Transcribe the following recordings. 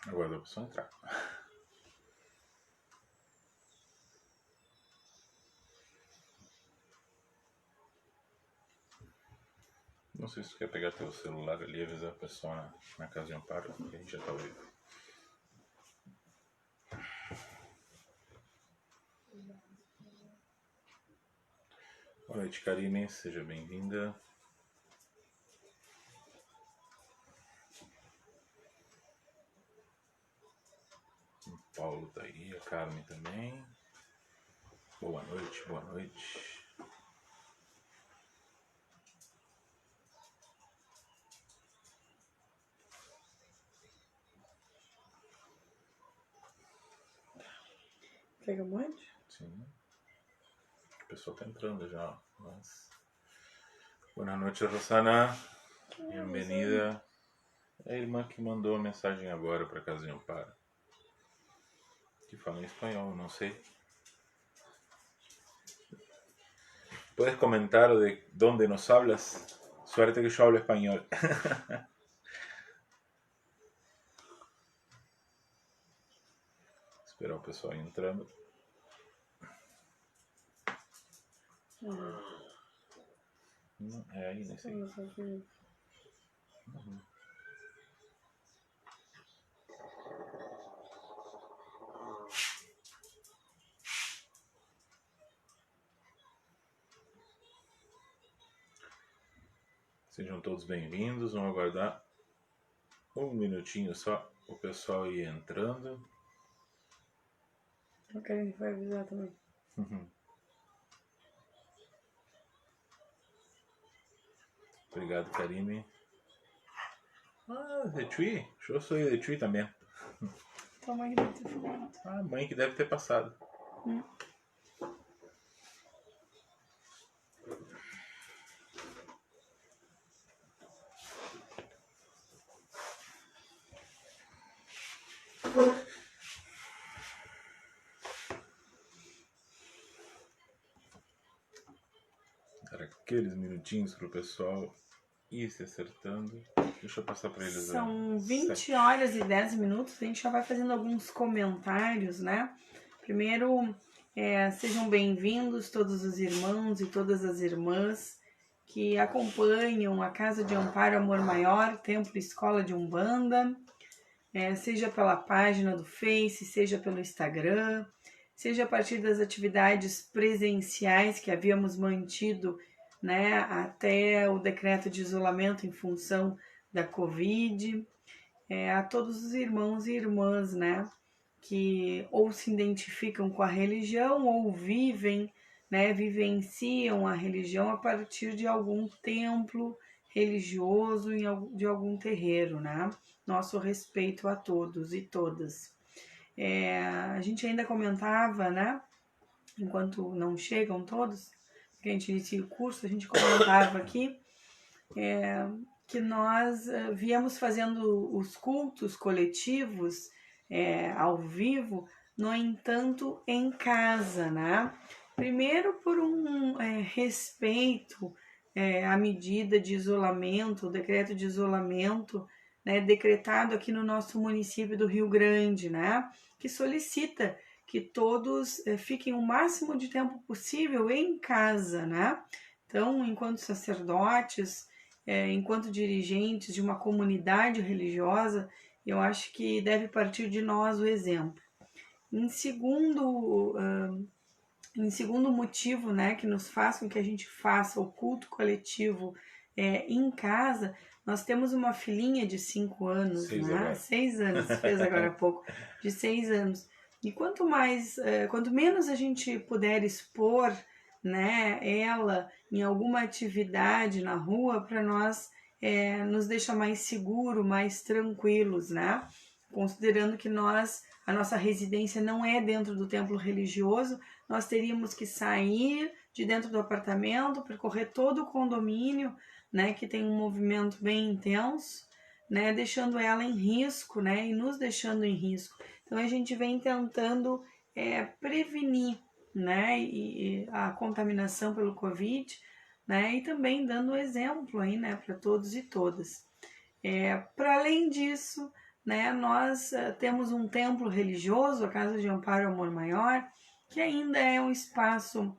Agora a pessoa entrar. Não sei se tu quer pegar teu celular ali e avisar a pessoa na casa de amparo, porque a gente já tá ao vivo. Boa noite, Karine, seja bem-vinda. O Paulo tá aí, a Carmen também. Boa noite, boa noite. Pega um monte? Sim. O pessoal tá entrando já, mas... Boa noite, Rosana. Bem-vinda. É a irmã que mandou a mensagem agora para casa de amparo. Que fala em espanhol, não sei. ¿Puedes comentar de dónde nos hablas? Suerte que yo hablo español. Esperar o pessoal entrando. É aí nesse aí. Uhum. Sejam todos bem-vindos. Vamos aguardar um minutinho só o pessoal ir entrando. Eu quero que vai avisar também. Uhum. Obrigado, Karine. Ah, de Tui? Eu sou de Tui também. Tua mãe deve ter falado. Ah, mãe que deve ter passado. Dar aqueles minutinhos pro pessoal ir se acertando. Deixa eu passar para eles. São 20 horas e 10 minutos. A gente já vai fazendo alguns comentários, né? Primeiro, sejam bem-vindos todos os irmãos e todas as irmãs que acompanham a Casa de Amparo Amor Maior, Templo Escola de Umbanda, seja pela página do Face, seja pelo Instagram, seja a partir das atividades presenciais que havíamos mantido, né, até o decreto de isolamento em função da Covid, a todos os irmãos e irmãs, né, que ou se identificam com a religião ou vivem, né, vivenciam a religião a partir de algum templo religioso, de algum terreiro, né? Nosso respeito a todos e todas. A gente ainda comentava, né, enquanto não chegam todos, que a gente inicia o curso, a gente comentava aqui que nós viemos fazendo os cultos coletivos ao vivo, no entanto, em casa, né? Primeiro por um respeito à medida de isolamento, o decreto de isolamento, né, decretado aqui no nosso município do Rio Grande, né? Que solicita que todos fiquem o máximo de tempo possível em casa, né? Então, enquanto sacerdotes, enquanto dirigentes de uma comunidade religiosa, eu acho que deve partir de nós o exemplo. Em segundo motivo, né, que nos faz com que a gente faça o culto coletivo em casa, nós temos uma filhinha de 5 anos, 6 anos, fez agora há pouco, de 6 anos. E quanto menos a gente puder expor, né, ela em alguma atividade na rua, para nós nos deixa mais seguro, mais tranquilos, né? Considerando que a nossa residência não é dentro do templo religioso, nós teríamos que sair de dentro do apartamento, percorrer todo o condomínio, né, que tem um movimento bem intenso, né, deixando ela em risco, né, e nos deixando em risco. Então a gente vem tentando prevenir, né, e a contaminação pelo Covid, né, e também dando exemplo aí, né, para todos e todas. Para além disso, né, nós temos um templo religioso, a Casa de Amparo Amor Maior, que ainda é um espaço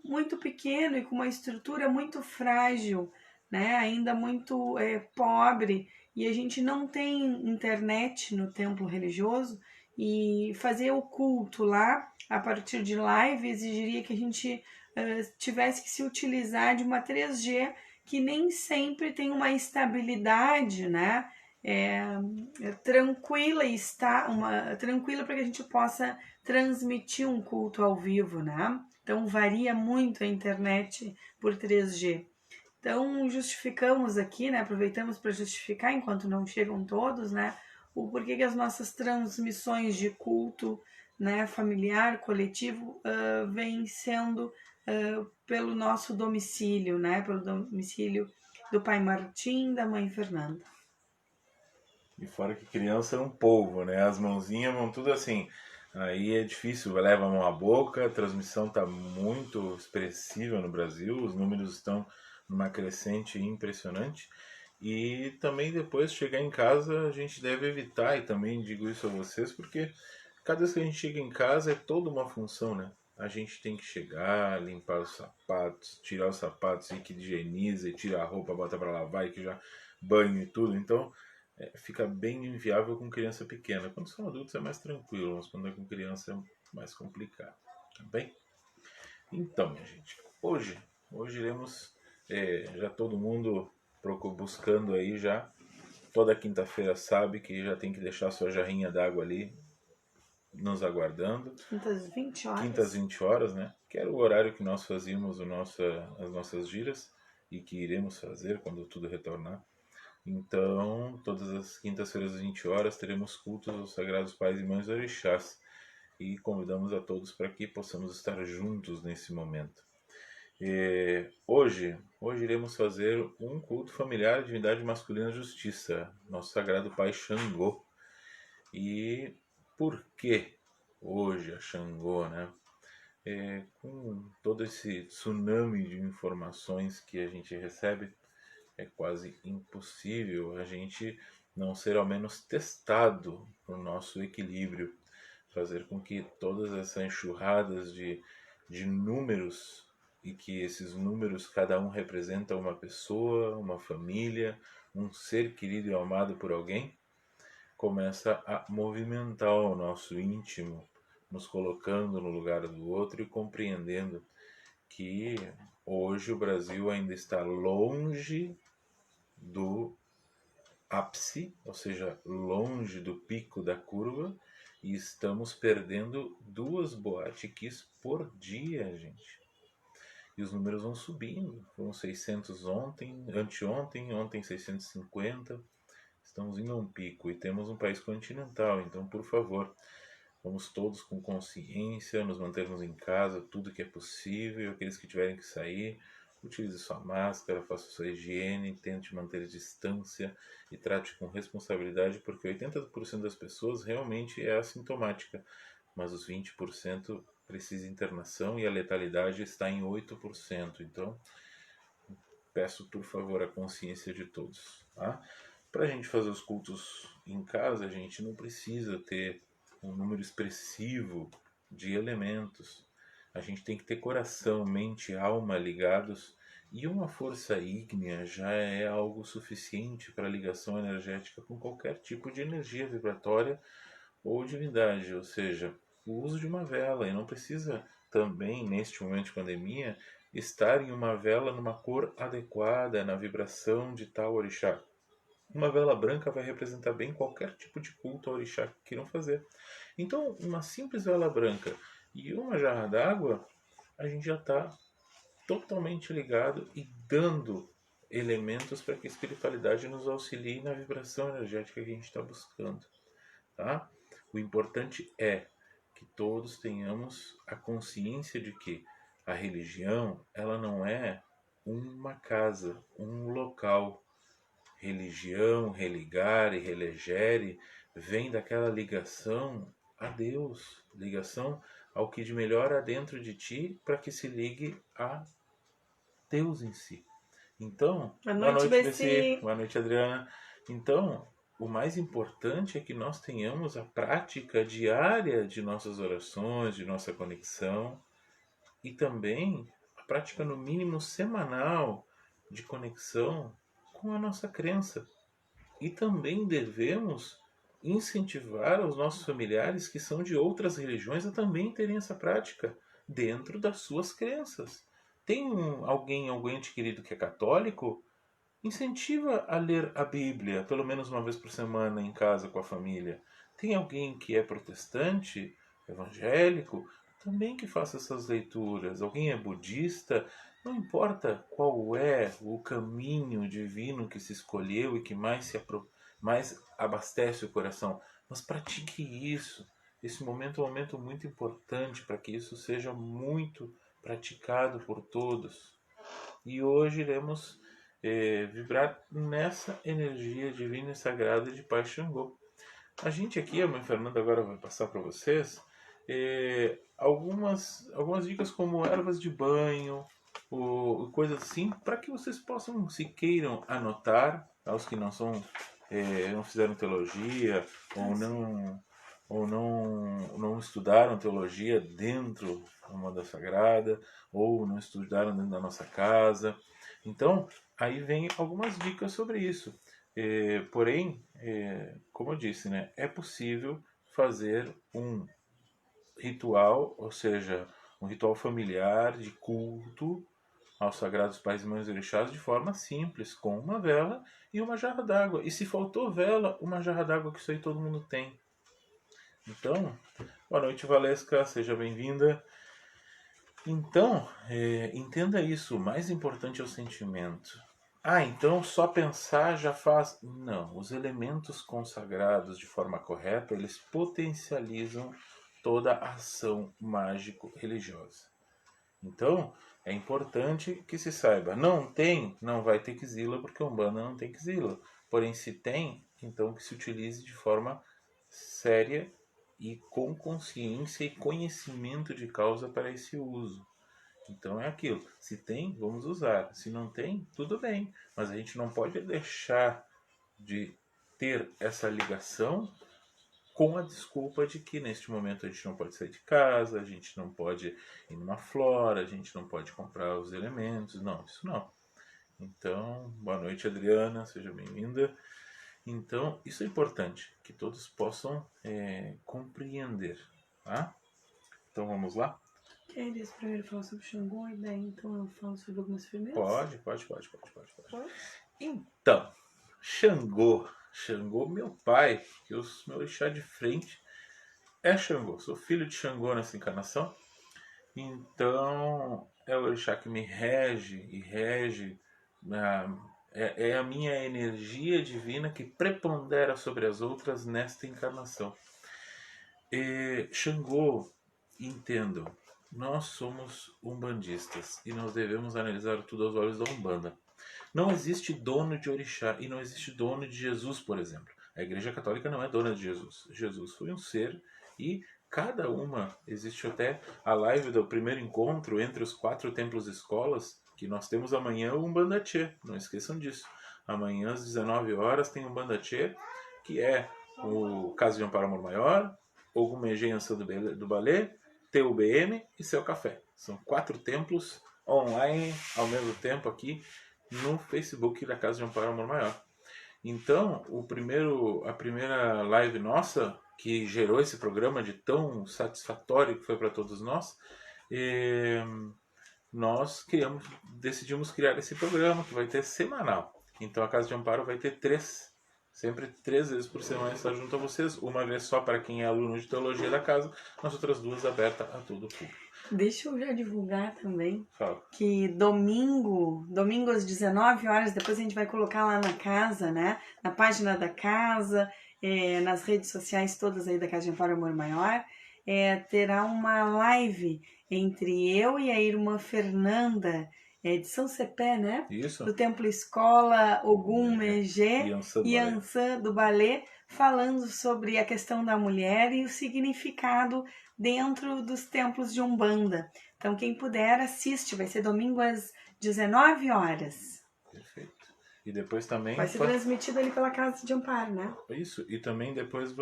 muito pequeno e com uma estrutura muito frágil, né, ainda muito pobre, e a gente não tem internet no templo religioso, e fazer o culto lá a partir de live exigiria que a gente tivesse que se utilizar de uma 3G que nem sempre tem uma estabilidade, né? Tranquila tranquila para que a gente possa transmitir um culto ao vivo, né? Então varia muito a internet por 3G. Então justificamos aqui, né? Aproveitamos para justificar enquanto não chegam todos, né? O porquê que as nossas transmissões de culto, né, familiar, coletivo, vêm sendo pelo nosso domicílio, né? Pelo domicílio do pai Martim e da mãe Fernanda. E fora que criança é um polvo, né? As mãozinhas vão tudo assim. Aí é difícil, leva a mão à boca, a transmissão está muito expressiva no Brasil, os números estão numa crescente impressionante. E também depois chegar em casa a gente deve evitar, e também digo isso a vocês, porque cada vez que a gente chega em casa é toda uma função, né? A gente tem que chegar, limpar os sapatos, tirar os sapatos e que higieniza, e tira a roupa, bota para lavar e que já banho e tudo. Então fica bem inviável com criança pequena. Quando são adultos é mais tranquilo, mas quando é com criança é mais complicado. Tá bem? Então, minha gente, hoje iremos, já todo mundo buscando aí já, toda quinta-feira sabe que já tem que deixar sua jarrinha d'água ali, nos aguardando. Quintas 20 horas. Quintas 20 horas, né? Que era o horário que nós fazíamos as nossas giras e que iremos fazer quando tudo retornar. Então, todas as quintas-feiras às 20 horas teremos cultos aos Sagrados Pais e Mães Orixás e convidamos a todos para que possamos estar juntos nesse momento. Hoje iremos fazer um culto familiar à divindade masculina justiça, nosso Sagrado Pai Xangô. E por que hoje a Xangô, né? Com todo esse tsunami de informações que a gente recebe, é quase impossível a gente não ser ao menos testado no nosso equilíbrio, fazer com que todas essas enxurradas de números, e que esses números cada um representa uma pessoa, uma família, um ser querido e amado por alguém, começa a movimentar o nosso íntimo, nos colocando no lugar do outro e compreendendo que hoje o Brasil ainda está longe do ápice, ou seja, longe do pico da curva, e estamos perdendo 2 boates por dia, gente. E os números vão subindo. Foram 600 anteontem, ontem 650. Estamos indo a um pico e temos um país continental, então, por favor, vamos todos com consciência, nos mantermos em casa, tudo que é possível, aqueles que tiverem que sair, utilize sua máscara, faça sua higiene, tente manter distância e trate com responsabilidade, porque 80% das pessoas realmente é assintomática, mas os 20% precisa de internação e a letalidade está em 8%. Então, peço por favor a consciência de todos. Tá? Para a gente fazer os cultos em casa, a gente não precisa ter um número expressivo de elementos. A gente tem que ter coração, mente e alma ligados, e uma força ígnea já é algo suficiente para ligação energética com qualquer tipo de energia vibratória ou divindade, ou seja, o uso de uma vela, e não precisa também, neste momento de pandemia, estar em uma vela numa cor adequada, na vibração de tal orixá. Uma vela branca vai representar bem qualquer tipo de culto ao orixá que queiram fazer. Então, uma simples vela branca e uma jarra d'água, a gente já está totalmente ligado e dando elementos para que a espiritualidade nos auxilie na vibração energética que a gente está buscando. Tá? O importante é que todos tenhamos a consciência de que a religião, ela não é uma casa, um local. Religião, religare, relegere, vem daquela ligação a Deus, ligação ao que de melhor há dentro de ti, para que se ligue a Deus em si. Então, boa noite, Beci, boa noite, Adriana. Então, o mais importante é que nós tenhamos a prática diária de nossas orações, de nossa conexão e também a prática no mínimo semanal de conexão com a nossa crença. E também devemos incentivar os nossos familiares que são de outras religiões a também terem essa prática dentro das suas crenças. Tem algum ente querido que é católico? Incentiva a ler a Bíblia pelo menos uma vez por semana em casa com a família. Tem alguém que é protestante, evangélico, também que faça essas leituras. Alguém é budista, não importa qual é o caminho divino que se escolheu e que mais abastece o coração, mas pratique isso. Esse momento é um momento muito importante para que isso seja muito praticado por todos. E hoje iremos vibrar nessa energia divina e sagrada de Pai Xangô. A gente aqui, a mãe Fernanda agora vai passar para vocês algumas dicas como ervas de banho, coisas assim, para que vocês possam, se queiram, anotar, aos que não são, não fizeram teologia ou não estudaram teologia dentro da Manda Sagrada, ou não estudaram dentro da nossa casa. Então, aí vem algumas dicas sobre isso. Porém, como eu disse, né, é possível fazer um ritual, ou seja, um ritual familiar de culto aos sagrados pais e mães orixás de forma simples, com uma vela e uma jarra d'água. E se faltou vela, uma jarra d'água, que isso aí todo mundo tem. Então, boa noite, Valesca, seja bem-vinda. Então, entenda isso, o mais importante é o sentimento. Então só pensar já faz... Não, os elementos consagrados de forma correta, eles potencializam toda a ação mágico-religiosa. Então, é importante que se saiba, não tem, não vai ter quizila, porque a Umbanda não tem quizila. Porém, se tem, então que se utilize de forma séria e com consciência e conhecimento de causa para esse uso. Então é aquilo, se tem, vamos usar, se não tem, tudo bem, mas a gente não pode deixar de ter essa ligação com a desculpa de que neste momento a gente não pode sair de casa, a gente não pode ir numa flora, a gente não pode comprar os elementos, não, isso não. Então, boa noite, Adriana, seja bem-vinda. Então, isso é importante, que todos possam compreender, tá? Então, vamos lá? Queres primeiro falar sobre Xangô e daí então eu falo sobre algumas firmezas? Pode. Então, Xangô, meu pai, que o meu orixá de frente é Xangô. Sou filho de Xangô nessa encarnação. Então, é o orixá que me rege e rege. É a minha energia divina que prepondera sobre as outras nesta encarnação. Xangô, entendam, nós somos umbandistas e nós devemos analisar tudo aos olhos da Umbanda. Não existe dono de orixá e não existe dono de Jesus, por exemplo. A Igreja Católica não é dona de Jesus. Jesus foi um ser e cada uma, existe até a live do primeiro encontro entre os 4 templos escolas, que nós temos amanhã o Umbanda Tchê, não esqueçam disso. Amanhã às 19 horas tem o Umbanda Tchê, que é o Casa de Amparo Amor Maior, Ogumegê Ançã do Balé, TUBM e Seu Café. São 4 templos online ao mesmo tempo aqui no Facebook da Casa de Amparo Amor Maior. Então, a primeira live nossa, que gerou esse programa de tão satisfatório que foi para todos nós, nós decidimos criar esse programa que vai ter semanal. Então a Casa de Amparo vai ter sempre 3 vezes por semana estar junto a vocês. Uma vez só para quem é aluno de teologia da casa, as outras 2 abertas a todo o público. Deixa eu já divulgar também. Fala. Que domingo às 19 horas, depois a gente vai colocar lá na casa, né? Na página da casa, nas redes sociais todas aí da Casa de Amparo Amor Maior, terá uma live entre eu e a irmã Fernanda, de São Cepé, né? Isso. Do Templo Escola Ogumegê e Ançã do Balé, falando sobre a questão da mulher e o significado dentro dos templos de Umbanda. Então, quem puder, assiste. Vai ser domingo às 19 horas. Perfeito. E depois também... Vai ser transmitido ali pela Casa de Amparo, né? Isso, e também depois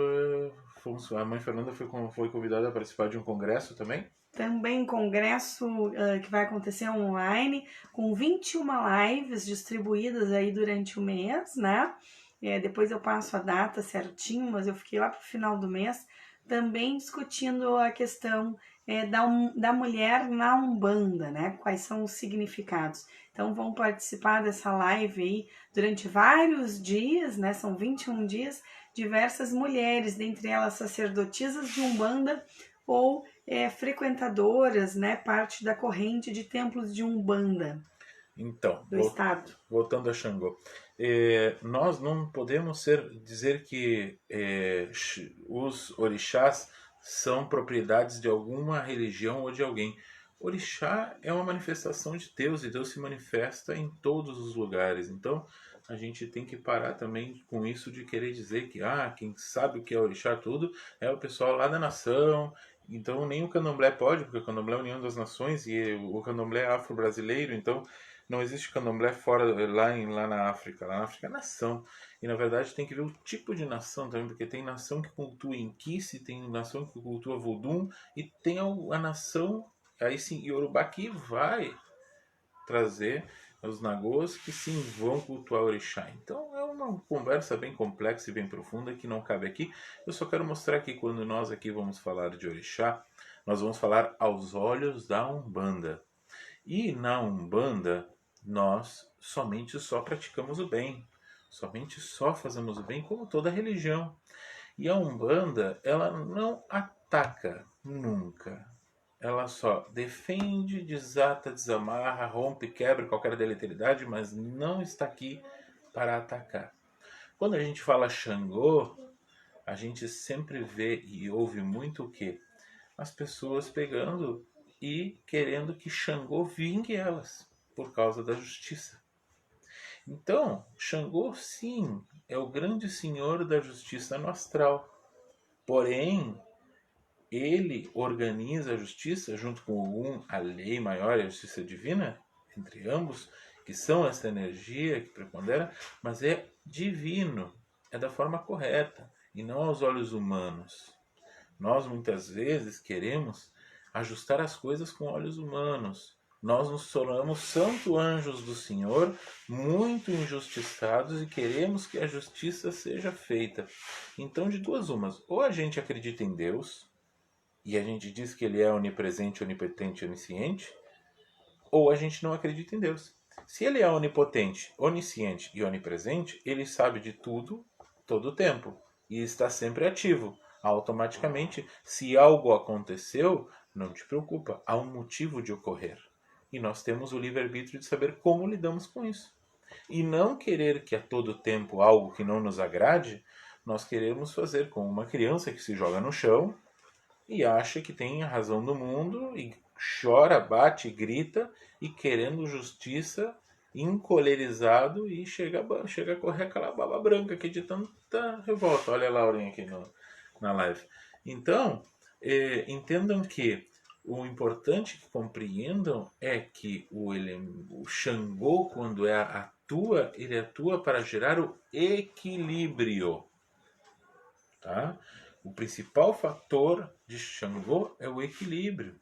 a mãe Fernanda foi convidada a participar de um congresso também? Também congresso que vai acontecer online, com 21 lives distribuídas aí durante o mês, né? Depois eu passo a data certinho, mas eu fiquei lá pro final do mês, também discutindo a questão da mulher na Umbanda, né? Quais são os significados. Então vão participar dessa live aí durante vários dias, né? São 21 dias, diversas mulheres, dentre elas sacerdotisas de Umbanda ou frequentadoras, né? Parte da corrente de templos de Umbanda. Então, Do estado. Voltando a Xangô, nós não podemos dizer que os orixás são propriedades de alguma religião ou de alguém. Orixá é uma manifestação de Deus e Deus se manifesta em todos os lugares. Então, a gente tem que parar também com isso de querer dizer que quem sabe o que é orixá tudo é o pessoal lá da nação. Então, nem o candomblé pode, porque o candomblé é a união das nações e o candomblé é afro-brasileiro, então não existe candomblé fora lá na África. Lá na África é nação. E na verdade tem que ver o tipo de nação também, porque tem nação que cultua Inquice, tem nação que cultua Vodum, e tem a nação, aí sim, Yorubá, que vai trazer os nagôs que sim vão cultuar orixá. Então é uma conversa bem complexa e bem profunda que não cabe aqui. Eu só quero mostrar que quando nós aqui vamos falar de orixá, nós vamos falar aos olhos da Umbanda. E na Umbanda, nós somente só praticamos o bem. Somente só fazemos o bem, como toda religião. E a Umbanda, ela não ataca nunca. Ela só defende, desata, desamarra, rompe, quebra qualquer deleteriedade, mas não está aqui para atacar. Quando a gente fala Xangô, a gente sempre vê e ouve muito o quê? As pessoas pegando e querendo que Xangô vingue elas por causa da justiça. Então, Xangô, sim, é o grande senhor da justiça no astral. Porém, ele organiza a justiça junto com Ogum, a lei maior e a justiça divina, entre ambos, que são essa energia que prepondera, mas é divino, é da forma correta e não aos olhos humanos. Nós muitas vezes queremos ajustar as coisas com olhos humanos. Nós nos tornamos santo anjos do Senhor, muito injustiçados e queremos que a justiça seja feita. Então, de duas umas, ou a gente acredita em Deus e a gente diz que Ele é onipresente, onipotente, onisciente, ou a gente não acredita em Deus. Se Ele é onipotente, onisciente e onipresente, Ele sabe de tudo, todo o tempo, e está sempre ativo. Automaticamente, se algo aconteceu, não te preocupa, há um motivo de ocorrer. E nós temos o livre-arbítrio de saber como lidamos com isso. E não querer que a todo tempo algo que não nos agrade, nós queremos fazer como uma criança que se joga no chão e acha que tem a razão do mundo e chora, bate, grita e querendo justiça, encolerizado e chega a correr aquela baba branca aqui de tanta revolta. Olha a Laurinha aqui na live. Então, entendam que o importante que compreendam é que o Xangô, quando atua, ele atua para gerar o equilíbrio. Tá? O principal fator de Xangô é o equilíbrio.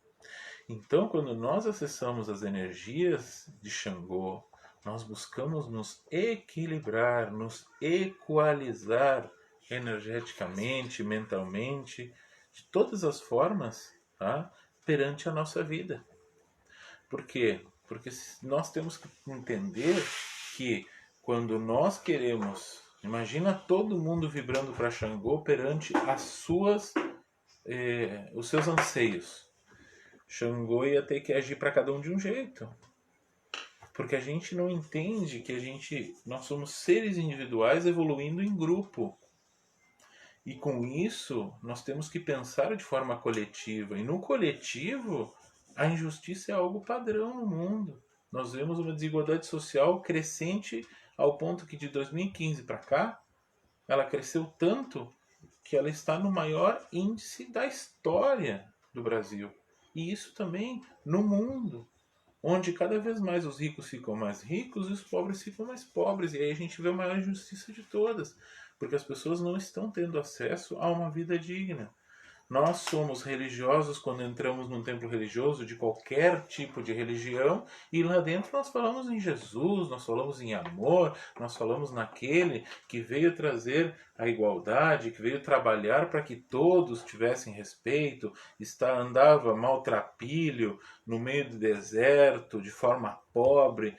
Então, quando nós acessamos as energias de Xangô, nós buscamos nos equilibrar, nos equalizar energeticamente, mentalmente, de todas as formas, tá? Perante a nossa vida. Por quê? Porque nós temos que entender que quando nós queremos, imagina todo mundo vibrando para Xangô perante os seus anseios. Xangô ia ter que agir para cada um de um jeito. Porque a gente não entende que nós somos seres individuais evoluindo em grupo. E com isso, nós temos que pensar de forma coletiva. E no coletivo, a injustiça é algo padrão no mundo. Nós vemos uma desigualdade social crescente ao ponto que de 2015 para cá, ela cresceu tanto que ela está no maior índice da história do Brasil. E isso também no mundo. onde cada vez mais os ricos ficam mais ricos e os pobres ficam mais pobres. E aí a gente vê a maior injustiça de todas, porque as pessoas não estão tendo acesso a uma vida digna. Nós somos religiosos quando entramos num templo religioso de qualquer tipo de religião e lá dentro nós falamos em Jesus, nós falamos em amor, nós falamos naquele que veio trazer a igualdade, que veio trabalhar para que todos tivessem respeito, andava maltrapilho no meio do deserto, de forma pobre,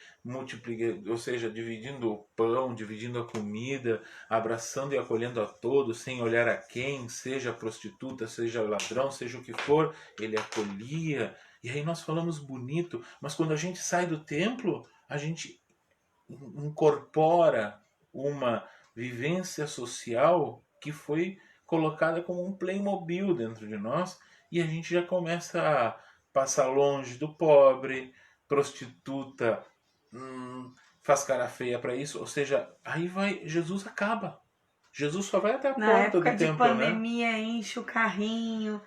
ou seja, dividindo o pão, dividindo a comida, abraçando e acolhendo a todos, sem olhar a quem, seja a prostituta, seja o ladrão, seja o que for, ele acolhia. E aí nós falamos bonito, mas quando a gente sai do templo, a gente incorpora uma vivência social que foi colocada como um Playmobil dentro de nós e a gente já começa a passar longe do pobre, prostituta, faz cara feia para isso, ou seja, aí vai, Jesus acaba. Jesus só vai até a Na porta época do de templo, né? pandemia, enche o carrinho,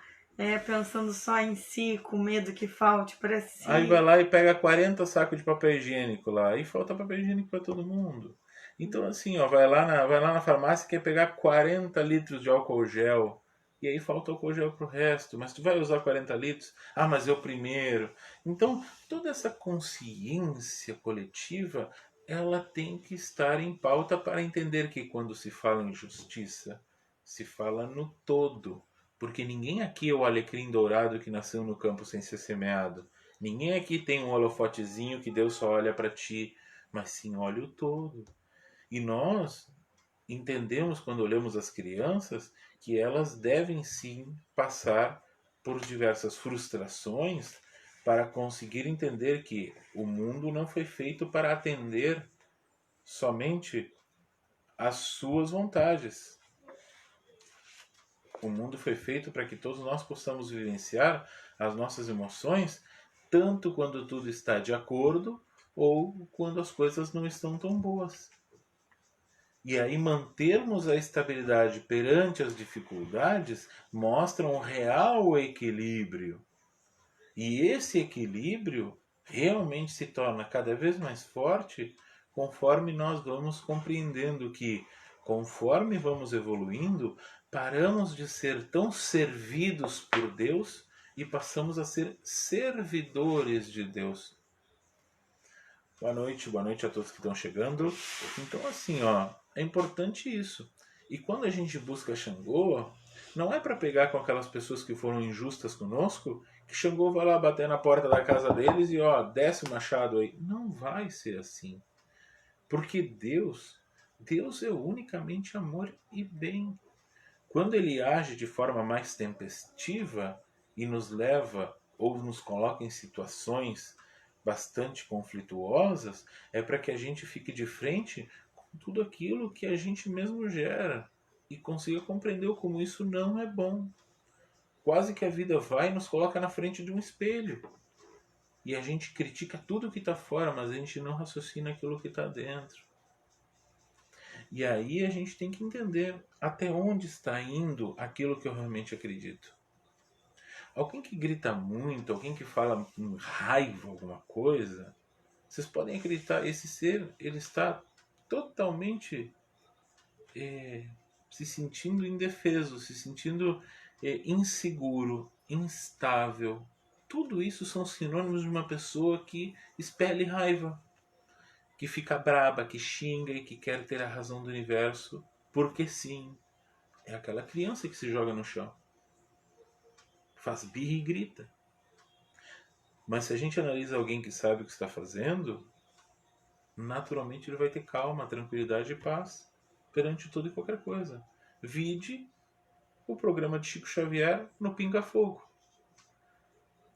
pensando só em si, com medo que falte para Aí vai si. lá e pega 40 sacos de papel higiênico lá. Aí falta papel higiênico para todo mundo. Então assim, ó, vai lá na farmácia e quer pegar 40 litros de álcool gel. E aí falta álcool gel pro resto. Mas tu vai usar 40 litros? Ah, mas eu primeiro. Então, toda essa consciência coletiva, ela tem que estar em pauta para entender que quando se fala em justiça, se fala no todo. Porque ninguém aqui é o alecrim dourado que nasceu no campo sem ser semeado. Ninguém aqui tem um holofotezinho que Deus só olha para ti, mas sim olha o todo. E nós entendemos quando olhamos as crianças que elas devem sim passar por diversas frustrações para conseguir entender que o mundo não foi feito para atender somente às suas vontades. O mundo foi feito para que todos nós possamos vivenciar as nossas emoções, tanto quando tudo está de acordo ou quando as coisas não estão tão boas. E aí mantermos a estabilidade perante as dificuldades mostra um real equilíbrio. E esse equilíbrio realmente se torna cada vez mais forte conforme nós vamos compreendendo que, conforme vamos evoluindo, paramos de ser tão servidos por Deus e passamos a ser servidores de Deus. Boa noite a todos que estão chegando. Então, assim, ó, é importante isso. E quando a gente busca Xangô, não é para pegar com aquelas pessoas que foram injustas conosco, que Xangô vai lá bater na porta da casa deles e, ó, desce o machado aí. Não vai ser assim. Porque Deus é unicamente amor e bem. Quando ele age de forma mais tempestiva e nos leva ou nos coloca em situações bastante conflituosas, é para que a gente fique de frente com tudo aquilo que a gente mesmo gera e consiga compreender como isso não é bom. Quase que a vida vai e nos coloca na frente de um espelho. E a gente critica tudo que está fora, mas a gente não raciocina aquilo que está dentro. E aí a gente tem que entender até onde está indo aquilo que eu realmente acredito. Alguém que grita muito, alguém que fala com raiva alguma coisa, vocês podem acreditar, esse ser ele está totalmente se sentindo indefeso, se sentindo inseguro, instável. Tudo isso são sinônimos de uma pessoa que expele raiva, que fica braba, que xinga e que quer ter a razão do universo, porque sim, é aquela criança que se joga no chão, faz birra e grita. Mas se a gente analisa alguém que sabe o que está fazendo, naturalmente ele vai ter calma, tranquilidade e paz perante tudo e qualquer coisa. Vide o programa de Chico Xavier no Pinga Fogo.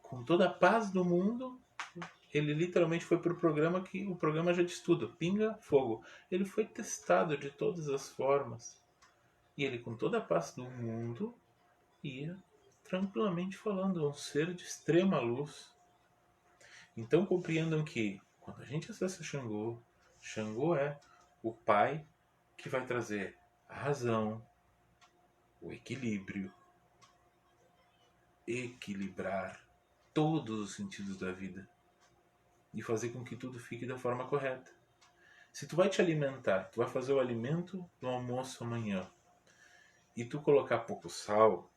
Com toda a paz do mundo, ele literalmente foi para o programa já de estudo, Pinga Fogo. Ele foi testado de todas as formas. E ele, com toda a paz do mundo, ia tranquilamente falando, um ser de extrema luz. Então compreendam que, quando a gente acessa Xangô, Xangô é o pai que vai trazer a razão, o equilíbrio, equilibrar todos os sentidos da vida. e fazer com que tudo fique da forma correta. Se tu vai te alimentar, tu vai fazer o alimento do almoço amanhã, e tu colocar pouco sal,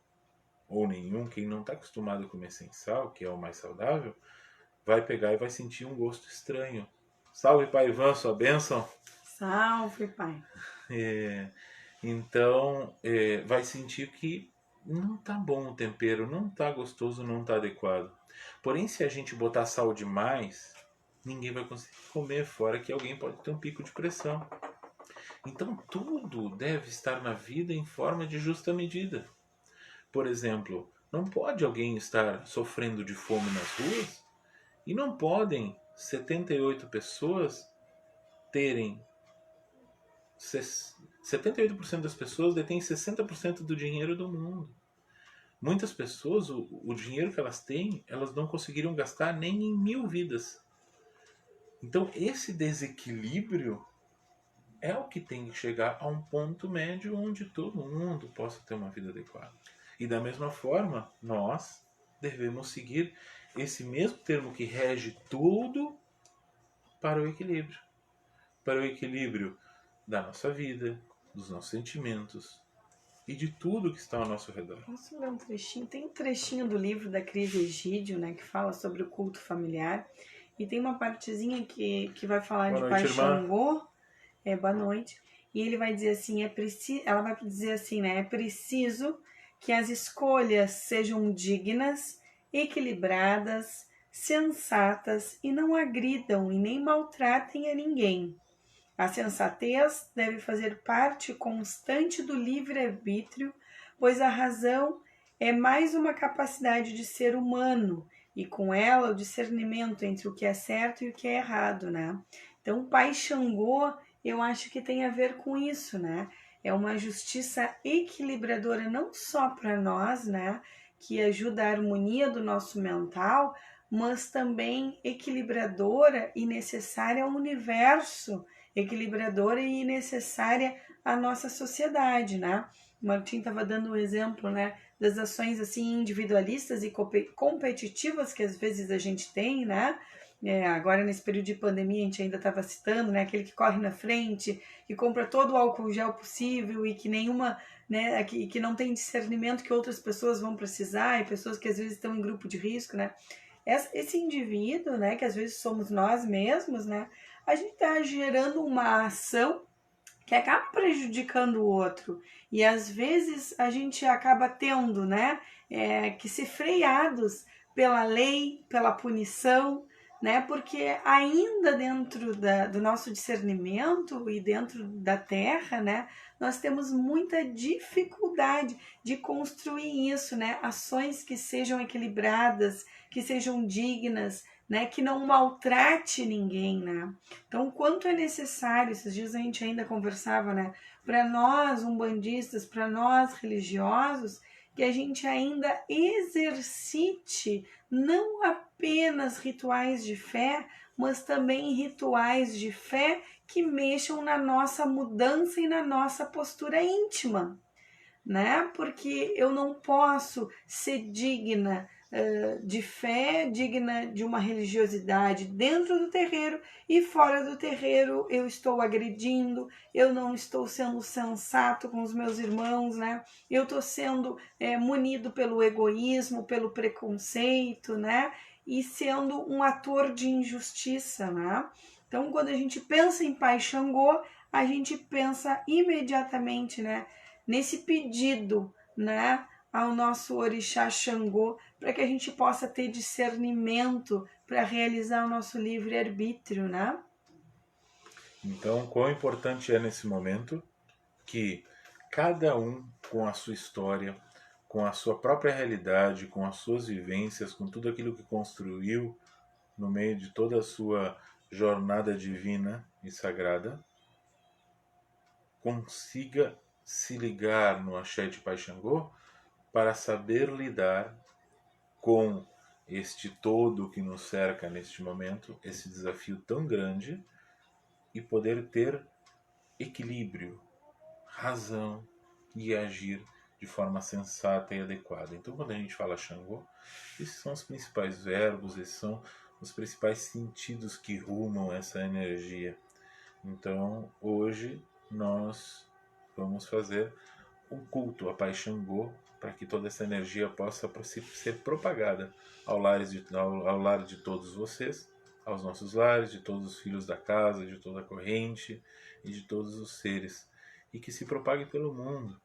ou nenhum, quem não está acostumado a comer sem sal, que é o mais saudável, vai pegar e vai sentir um gosto estranho. Salve, Pai Ivan, sua bênção. Salve, Pai. Então, vai sentir que não tá bom o tempero, não tá gostoso, não tá adequado. Porém, se a gente botar sal demais, ninguém vai conseguir comer, fora que alguém pode ter um pico de pressão. Então, tudo deve estar na vida em forma de justa medida. Por exemplo, não pode alguém estar sofrendo de fome nas ruas e não podem 78 pessoas terem 78% das pessoas detêm 60% do dinheiro do mundo. Muitas pessoas, o dinheiro que elas têm, elas não conseguiriam gastar nem em 1000 vidas. Então, esse desequilíbrio é o que tem que chegar a um ponto médio onde todo mundo possa ter uma vida adequada. E da mesma forma, nós devemos seguir esse mesmo termo que rege tudo para o equilíbrio. Para o equilíbrio da nossa vida, dos nossos sentimentos e de tudo que está ao nosso redor. Posso ler um trechinho? Tem um trechinho do livro da Cris Egídio, né, que fala sobre o culto familiar. E tem uma partezinha que vai falar Boa de noite, Pai irmã. Xangô. Boa noite. E ele vai dizer assim, ela vai dizer assim, né? É preciso que as escolhas sejam dignas, equilibradas, sensatas e não agridam e nem maltratem a ninguém. A sensatez deve fazer parte constante do livre-arbítrio, pois a razão é mais uma capacidade de ser humano e com ela o discernimento entre o que é certo e o que é errado, né? Então, o Pai Xangô, eu acho que tem a ver com isso, né? É uma justiça equilibradora não só para nós, né? Que ajuda a harmonia do nosso mental, mas também equilibradora e necessária ao universo, equilibradora e necessária à nossa sociedade, né? O Martim estava dando um exemplo, né, das ações assim individualistas e competitivas que às vezes a gente tem, né? Agora nesse período de pandemia a gente ainda estava citando, né, aquele que corre na frente, que compra todo o álcool gel possível e que nenhuma, né, que não tem discernimento que outras pessoas vão precisar e pessoas que às vezes estão em grupo de risco, né? Esse indivíduo, né, que às vezes somos nós mesmos, né, a gente está gerando uma ação que acaba prejudicando o outro. E às vezes a gente acaba tendo, né, que ser freados pela lei, pela punição, né, porque ainda dentro do nosso discernimento e dentro da terra, né, nós temos muita dificuldade de construir isso, né, ações que sejam equilibradas, que sejam dignas, né, que não maltrate ninguém, né? Então, o quanto é necessário, esses dias a gente ainda conversava, né, para nós umbandistas, para nós religiosos, que a gente ainda exercite não apenas rituais de fé, mas também rituais de fé que mexam na nossa mudança e na nossa postura íntima, né? Porque eu não posso ser digna de fé, digna de uma religiosidade dentro do terreiro e fora do terreiro eu estou agredindo, eu não estou sendo sensato com os meus irmãos, né? Eu estou sendo munido pelo egoísmo, pelo preconceito, né? E sendo um ator de injustiça, né? Então, quando a gente pensa em Pai Xangô, a gente pensa imediatamente, né, nesse pedido, né, ao nosso orixá Xangô, para que a gente possa ter discernimento para realizar o nosso livre-arbítrio, né? Então, quão importante é nesse momento que cada um, com a sua história, com a sua própria realidade, com as suas vivências, com tudo aquilo que construiu no meio de toda a sua jornada divina e sagrada, consiga se ligar no Axé de Pai Xangô para saber lidar com este todo que nos cerca neste momento, esse desafio tão grande, e poder ter equilíbrio, razão e agir de forma sensata e adequada. Então, quando a gente fala Xangô, esses são os principais verbos, esses são os principais sentidos que rumam essa energia. Então, hoje nós vamos fazer um culto a Pai Xangô, para que toda essa energia possa ser propagada ao lar de todos vocês, aos nossos lares, de todos os filhos da casa, de toda a corrente e de todos os seres, e que se propague pelo mundo,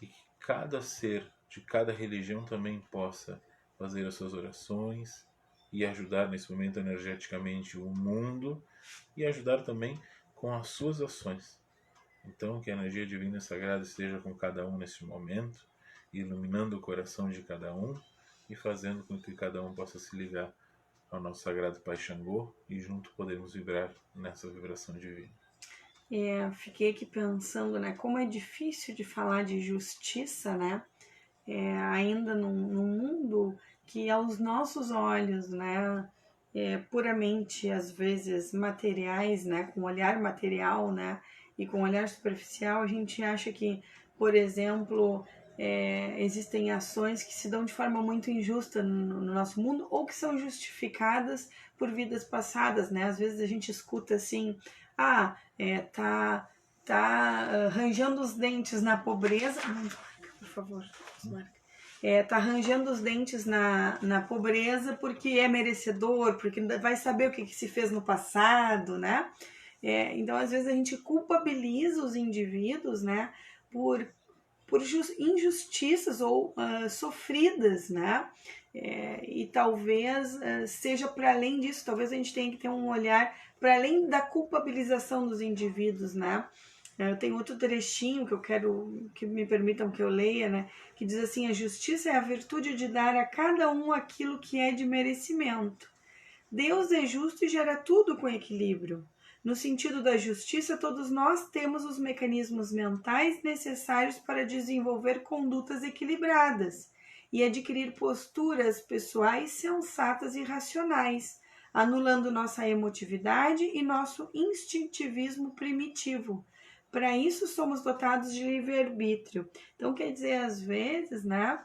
e que cada ser de cada religião também possa fazer as suas orações e ajudar nesse momento energeticamente o mundo e ajudar também com as suas ações. Então, que a energia divina e sagrada esteja com cada um neste momento, iluminando o coração de cada um e fazendo com que cada um possa se ligar ao nosso sagrado Pai Xangô e junto podemos vibrar nessa vibração divina. Fiquei aqui pensando, né, como é difícil de falar de justiça, né, ainda num mundo que aos nossos olhos, né, puramente às vezes materiais, né, com olhar material, né, e com olhar superficial, a gente acha que, por exemplo, existem ações que se dão de forma muito injusta no nosso mundo ou que são justificadas por vidas passadas, né? Às vezes a gente escuta assim, tá arranjando os dentes na pobreza. Por favor, tá arranjando os dentes na pobreza porque é merecedor, porque vai saber o que se fez no passado, né? Então, às vezes, a gente culpabiliza os indivíduos, né, por injustiças ou sofridas, né? E talvez seja para além disso, talvez a gente tenha que ter um olhar para além da culpabilização dos indivíduos, né? Eu tenho outro trechinho que eu quero que me permitam que eu leia, né? Que diz assim: a justiça é a virtude de dar a cada um aquilo que é de merecimento. Deus é justo e gera tudo com equilíbrio. No sentido da justiça, todos nós temos os mecanismos mentais necessários para desenvolver condutas equilibradas e adquirir posturas pessoais sensatas e racionais, anulando nossa emotividade e nosso instintivismo primitivo. Para isso, somos dotados de livre-arbítrio. Então, quer dizer, às vezes, né,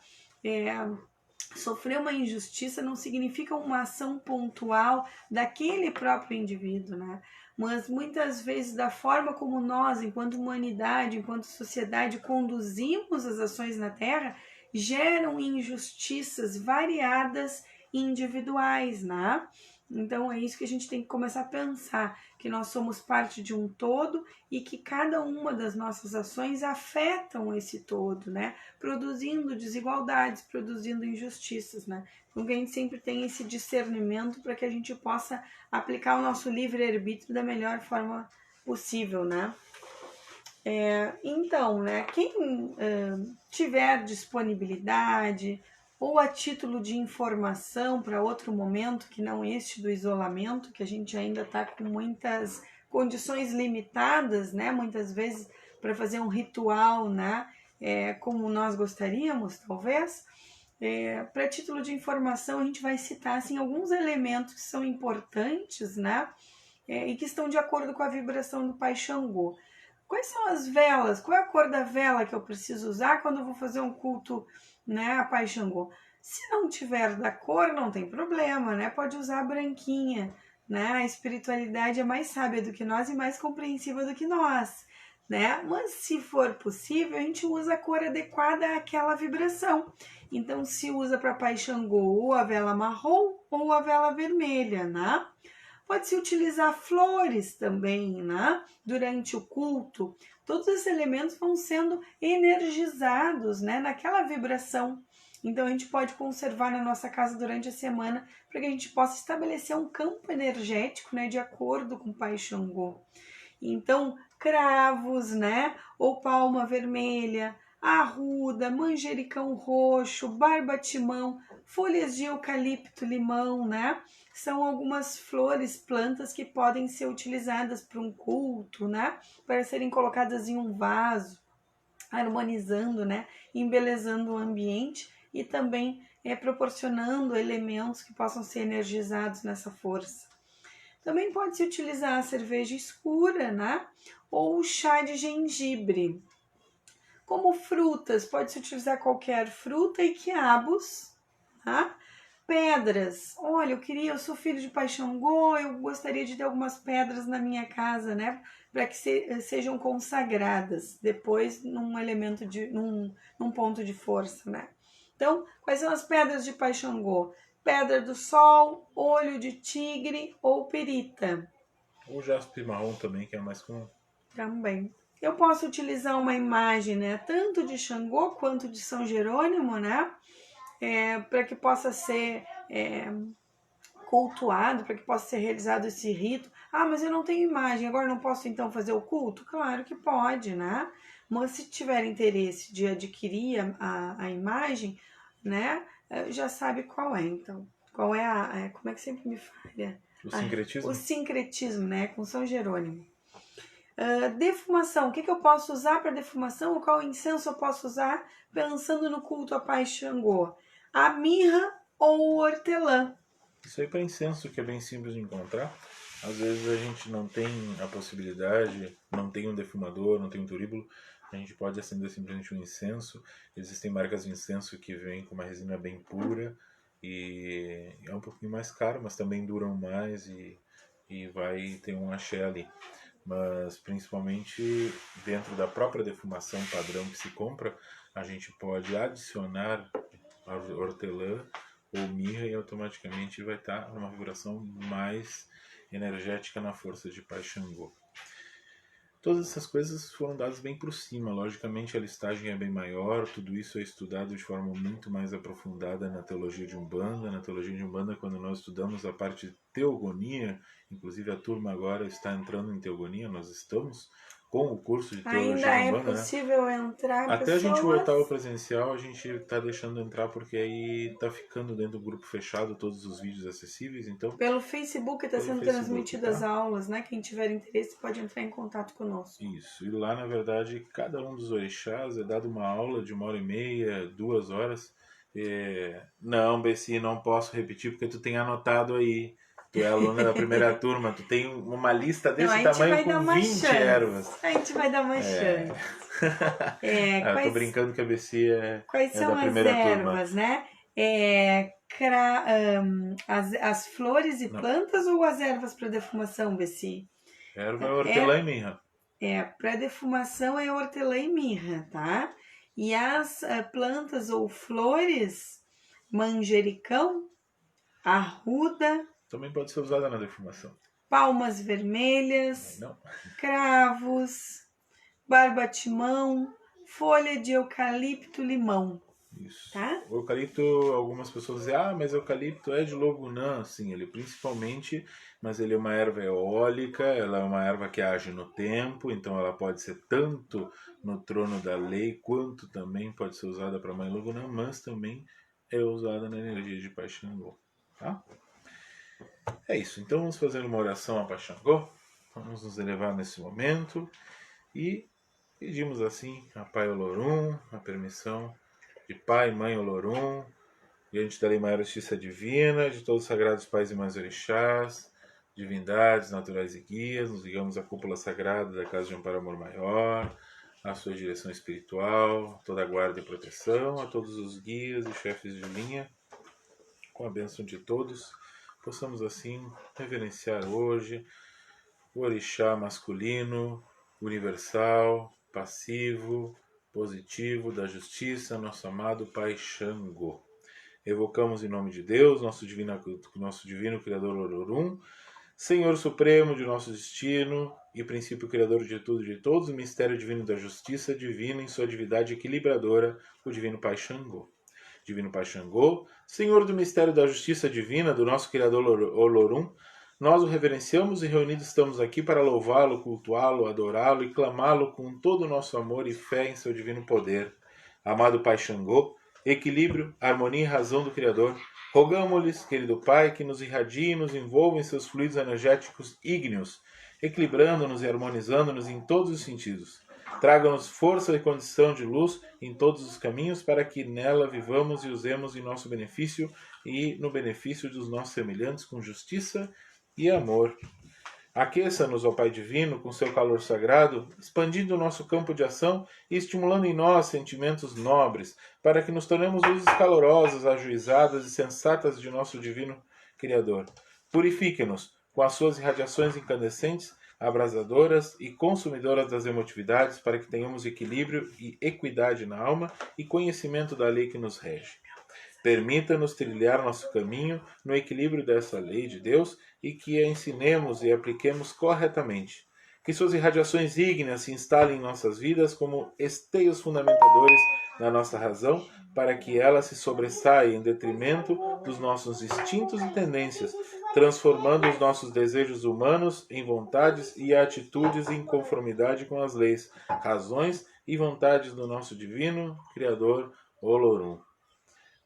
sofrer uma injustiça não significa uma ação pontual daquele próprio indivíduo, né? Mas muitas vezes da forma como nós, enquanto humanidade, enquanto sociedade, conduzimos as ações na Terra, geram injustiças variadas e individuais, né? Então é isso que a gente tem que começar a pensar, que nós somos parte de um todo e que cada uma das nossas ações afetam esse todo, né? Produzindo desigualdades, produzindo injustiças, né? Então que a gente sempre tem esse discernimento para que a gente possa aplicar o nosso livre-arbítrio da melhor forma possível, né? Então, né, quem tiver disponibilidade ou a título de informação para outro momento que não este do isolamento, que a gente ainda está com muitas condições limitadas, né, muitas vezes para fazer um ritual, né, como nós gostaríamos, talvez. Para título de informação, a gente vai citar assim, alguns elementos que são importantes, né, e que estão de acordo com a vibração do Pai Xangô. Quais são as velas? Qual é a cor da vela que eu preciso usar quando eu vou fazer um culto, né, a Pai Xangô? Se não tiver da cor, não tem problema, né? Pode usar a branquinha, né? A espiritualidade é mais sábia do que nós e mais compreensiva do que nós, né? Mas se for possível, a gente usa a cor adequada àquela vibração. Então, se usa para Pai Xangô ou a vela marrom ou a vela vermelha, né? Pode-se utilizar flores também, né? Durante o culto. Todos esses elementos vão sendo energizados, né? Naquela vibração. Então, a gente pode conservar na nossa casa durante a semana para que a gente possa estabelecer um campo energético, né? De acordo com o Pai Xangô. Então, cravos, né? Ou palma vermelha, arruda, manjericão roxo, barbatimão, folhas de eucalipto, limão, né? São algumas flores, plantas que podem ser utilizadas para um culto, né? Para serem colocadas em um vaso, harmonizando, né? Embelezando o ambiente e também proporcionando elementos que possam ser energizados nessa força. Também pode-se utilizar a cerveja escura, né? Ou o chá de gengibre. Como frutas, pode-se utilizar qualquer fruta e quiabos, tá? Pedras. Olha, eu sou filho de Pai Xangô, eu gostaria de ter algumas pedras na minha casa, né? Para que sejam consagradas depois num ponto de força, né? Então, quais são as pedras de Pai Xangô? Pedra do Sol, olho de tigre ou perita. Ou jaspe marrom também, que é mais comum. Também. Eu posso utilizar uma imagem, né? Tanto de Xangô quanto de São Jerônimo, né? Para que possa ser cultuado, para que possa ser realizado esse rito. Ah, mas eu não tenho imagem, agora não posso então fazer o culto? Claro que pode, né? Mas se tiver interesse de adquirir a imagem, né? Já sabe qual é, então. Qual é como é que sempre me falha? O sincretismo? O sincretismo, né? Com São Jerônimo. Defumação. O que eu posso usar para defumação? Ou qual incenso eu posso usar pensando no culto a Pai Xangô? A mirra ou o hortelã? Isso aí para incenso, que é bem simples de encontrar. Às vezes a gente não tem a possibilidade, não tem um defumador, não tem um turíbulo, a gente pode acender simplesmente um incenso. Existem marcas de incenso que vêm com uma resina bem pura e é um pouquinho mais caro, mas também duram mais e vai ter um axé ali. Mas principalmente dentro da própria defumação padrão que se compra, a gente pode adicionar hortelã ou mirra e automaticamente vai estar numa vibração mais energética na força de Pai Xangô. Todas essas coisas foram dadas bem por cima. Logicamente a listagem é bem maior, tudo isso é estudado de forma muito mais aprofundada na teologia de Umbanda. Na teologia de Umbanda, quando nós estudamos a parte de teogonia, inclusive a turma agora está entrando em teogonia, nós estamos com o curso de teologia Ainda de Umbanda, é possível entrar até pessoas? a gente voltar ao presencial, a gente está deixando entrar porque aí está ficando dentro do grupo fechado todos os vídeos acessíveis, então... Pelo Facebook está sendo transmitidas aulas, né? Quem tiver interesse pode entrar em contato conosco. Isso, e lá na verdade cada um dos orixás é dado uma aula de 1h30, 2 horas. Não, Bessi, não posso repetir porque tu tem anotado aí. Tu é aluna da primeira turma, tu tem uma lista desse tamanho com 20 ervas. A gente vai dar uma chance. Eu tô brincando que a Bessi quais são da primeira as ervas, turma. Né? As flores e plantas ou as ervas para defumação, Bessi? Erva é hortelã e mirra. Para defumação é hortelã e mirra, tá? E as plantas ou flores, manjericão, arruda. Também pode ser usada na defumação. Palmas vermelhas, cravos, barbatimão, folha de eucalipto, limão. Isso. Tá? O eucalipto, algumas pessoas dizem, mas eucalipto é de Logunã. Sim, ele principalmente, mas ele é uma erva eólica, ela é uma erva que age no tempo, então ela pode ser tanto no trono da lei, quanto também pode ser usada para Mãe Logunã, mas também é usada na energia de Pai Xangô. Tá? É isso, então vamos fazer uma oração a Pai Xangô, vamos nos elevar nesse momento e pedimos assim a Pai Olorum a permissão de Pai e Mãe Olorum, diante da lei maior justiça divina, de todos os sagrados pais e mães orixás, divindades naturais e guias, nos ligamos à cúpula sagrada da Casa de Amparo Amor Maior, à sua direção espiritual, toda a guarda e proteção, a todos os guias e chefes de linha, com a bênção de todos, possamos assim reverenciar hoje o orixá masculino, universal, passivo, positivo da justiça, nosso amado Pai Xangô. Evocamos em nome de Deus, nosso divino Criador Olorum, Senhor Supremo de nosso destino e princípio criador de tudo e de todos, o mistério divino da justiça divina em sua divindade equilibradora, o divino Pai Xangô. Divino Pai Xangô, Senhor do mistério da justiça divina do nosso Criador Olorum, nós o reverenciamos e reunidos estamos aqui para louvá-lo, cultuá-lo, adorá-lo e clamá-lo com todo o nosso amor e fé em seu divino poder. Amado Pai Xangô, equilíbrio, harmonia e razão do Criador, rogamos-lhes, querido Pai, que nos irradie e nos envolva em seus fluidos energéticos ígneos, equilibrando-nos e harmonizando-nos em todos os sentidos. Traga-nos força e condição de luz em todos os caminhos para que nela vivamos e usemos em nosso benefício e no benefício dos nossos semelhantes com justiça e amor. Aqueça-nos, ó Pai Divino, com seu calor sagrado, expandindo o nosso campo de ação e estimulando em nós sentimentos nobres, para que nos tornemos luzes calorosas, ajuizadas e sensatas de nosso Divino Criador. Purifique-nos com as suas irradiações incandescentes, abrasadoras e consumidoras das emotividades, para que tenhamos equilíbrio e equidade na alma e conhecimento da lei que nos rege. Permita-nos trilhar nosso caminho no equilíbrio dessa lei de Deus e que a ensinemos e apliquemos corretamente. Que suas irradiações ígneas se instalem em nossas vidas como esteios fundamentadores da nossa razão, para que ela se sobressaia em detrimento dos nossos instintos e tendências, transformando os nossos desejos humanos em vontades e atitudes em conformidade com as leis, razões e vontades do nosso divino Criador Olorum.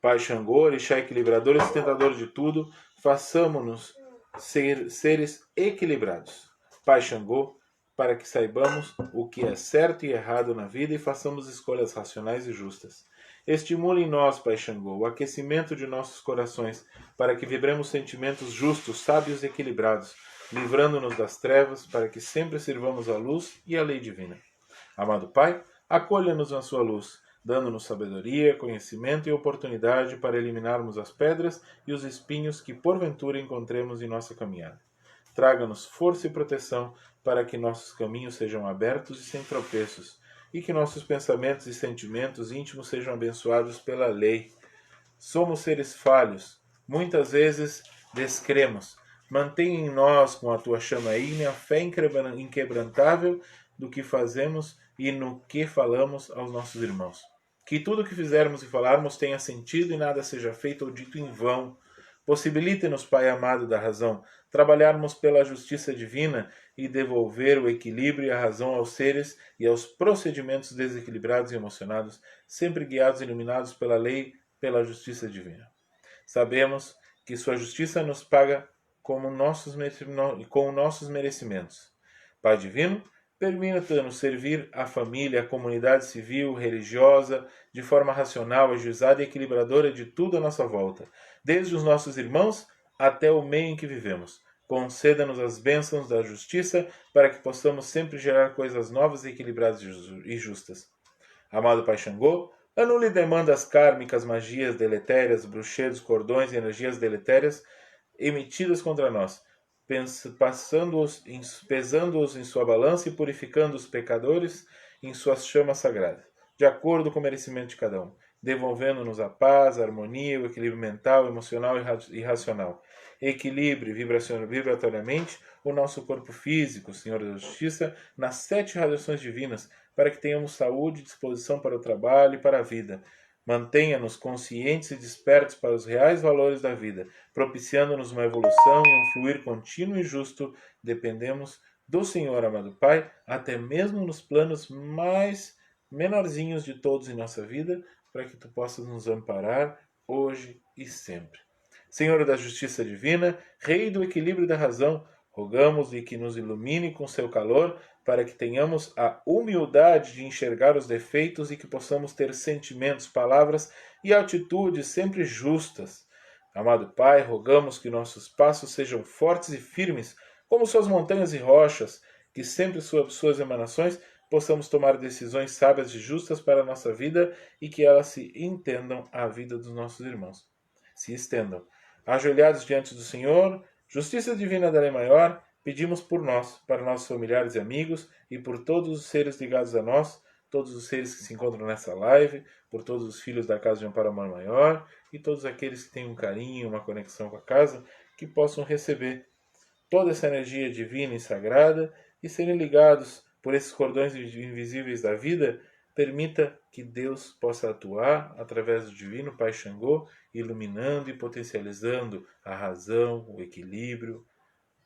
Pai Xangô, Orixá equilibrador e sustentador de tudo, façamo-nos seres equilibrados. Pai Xangô, para que saibamos o que é certo e errado na vida e façamos escolhas racionais e justas. Estimule em nós, Pai Xangô, o aquecimento de nossos corações, para que vibremos sentimentos justos, sábios e equilibrados, livrando-nos das trevas, para que sempre sirvamos a luz e a lei divina. Amado Pai, acolha-nos na sua luz, dando-nos sabedoria, conhecimento e oportunidade para eliminarmos as pedras e os espinhos que porventura encontremos em nossa caminhada. Traga-nos força e proteção para que nossos caminhos sejam abertos e sem tropeços, e que nossos pensamentos e sentimentos íntimos sejam abençoados pela lei. Somos seres falhos, muitas vezes descremos. Mantenha em nós, com a tua chama ígnea, a fé inquebrantável do que fazemos e no que falamos aos nossos irmãos. Que tudo o que fizermos e falarmos tenha sentido e nada seja feito ou dito em vão. Possibilite-nos, Pai amado da razão, trabalharmos pela justiça divina e devolver o equilíbrio e a razão aos seres e aos procedimentos desequilibrados e emocionados, sempre guiados e iluminados pela lei, pela justiça divina. Sabemos que sua justiça nos paga com nossos merecimentos. Pai divino, permita-nos servir a família, a comunidade civil, religiosa, de forma racional, ajuizada e equilibradora de tudo à nossa volta, desde os nossos irmãos até o meio em que vivemos. Conceda-nos as bênçãos da justiça para que possamos sempre gerar coisas novas, equilibradas e justas. Amado Pai Xangô, anule demandas kármicas, magias deletérias, bruxeiros, cordões e energias deletérias emitidas contra nós, pesando-os em sua balança e purificando os pecadores em suas chamas sagradas, de acordo com o merecimento de cada um, devolvendo-nos a paz, a harmonia, o equilíbrio mental, emocional e racional. Equilibre vibratoriamente o nosso corpo físico, Senhor da Justiça, nas 7 radiações divinas, para que tenhamos saúde e disposição para o trabalho e para a vida. Mantenha-nos conscientes e despertos para os reais valores da vida, propiciando-nos uma evolução e um fluir contínuo e justo. Dependemos do Senhor, amado Pai, até mesmo nos planos mais menorzinhos de todos em nossa vida, para que Tu possas nos amparar hoje e sempre. Senhor da Justiça Divina, Rei do Equilíbrio da Razão, rogamos-lhe que nos ilumine com seu calor, para que tenhamos a humildade de enxergar os defeitos e que possamos ter sentimentos, palavras e atitudes sempre justas. Amado Pai, rogamos que nossos passos sejam fortes e firmes, como suas montanhas e rochas, que sempre suas emanações possamos tomar decisões sábias e justas para a nossa vida e que elas se entendam à vida dos nossos irmãos. Se estendam. Ajoelhados diante do Senhor, justiça divina da lei maior, pedimos por nós, para nossos familiares e amigos e por todos os seres ligados a nós, todos os seres que se encontram nessa live, por todos os filhos da Casa de Amparo Amor Maior e todos aqueles que têm um carinho, uma conexão com a casa, que possam receber toda essa energia divina e sagrada e serem ligados por esses cordões invisíveis da vida. Permita que Deus possa atuar através do Divino Pai Xangô, iluminando e potencializando a razão, o equilíbrio,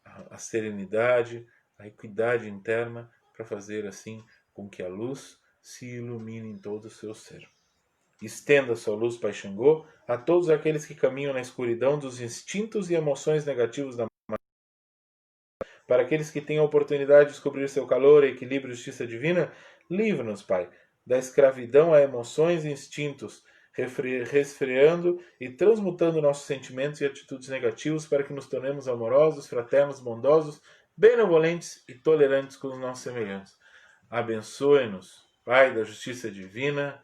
a serenidade, a equidade interna, para fazer assim com que a luz se ilumine em todo o seu ser. Estenda sua luz, Pai Xangô, a todos aqueles que caminham na escuridão dos instintos e emoções negativos da para aqueles que têm a oportunidade de descobrir seu calor, equilíbrio e justiça divina, livra-nos, Pai, da escravidão a emoções e instintos, resfriando e transmutando nossos sentimentos e atitudes negativos para que nos tornemos amorosos, fraternos, bondosos, benevolentes e tolerantes com os nossos semelhantes. Abençoe-nos, Pai da Justiça Divina,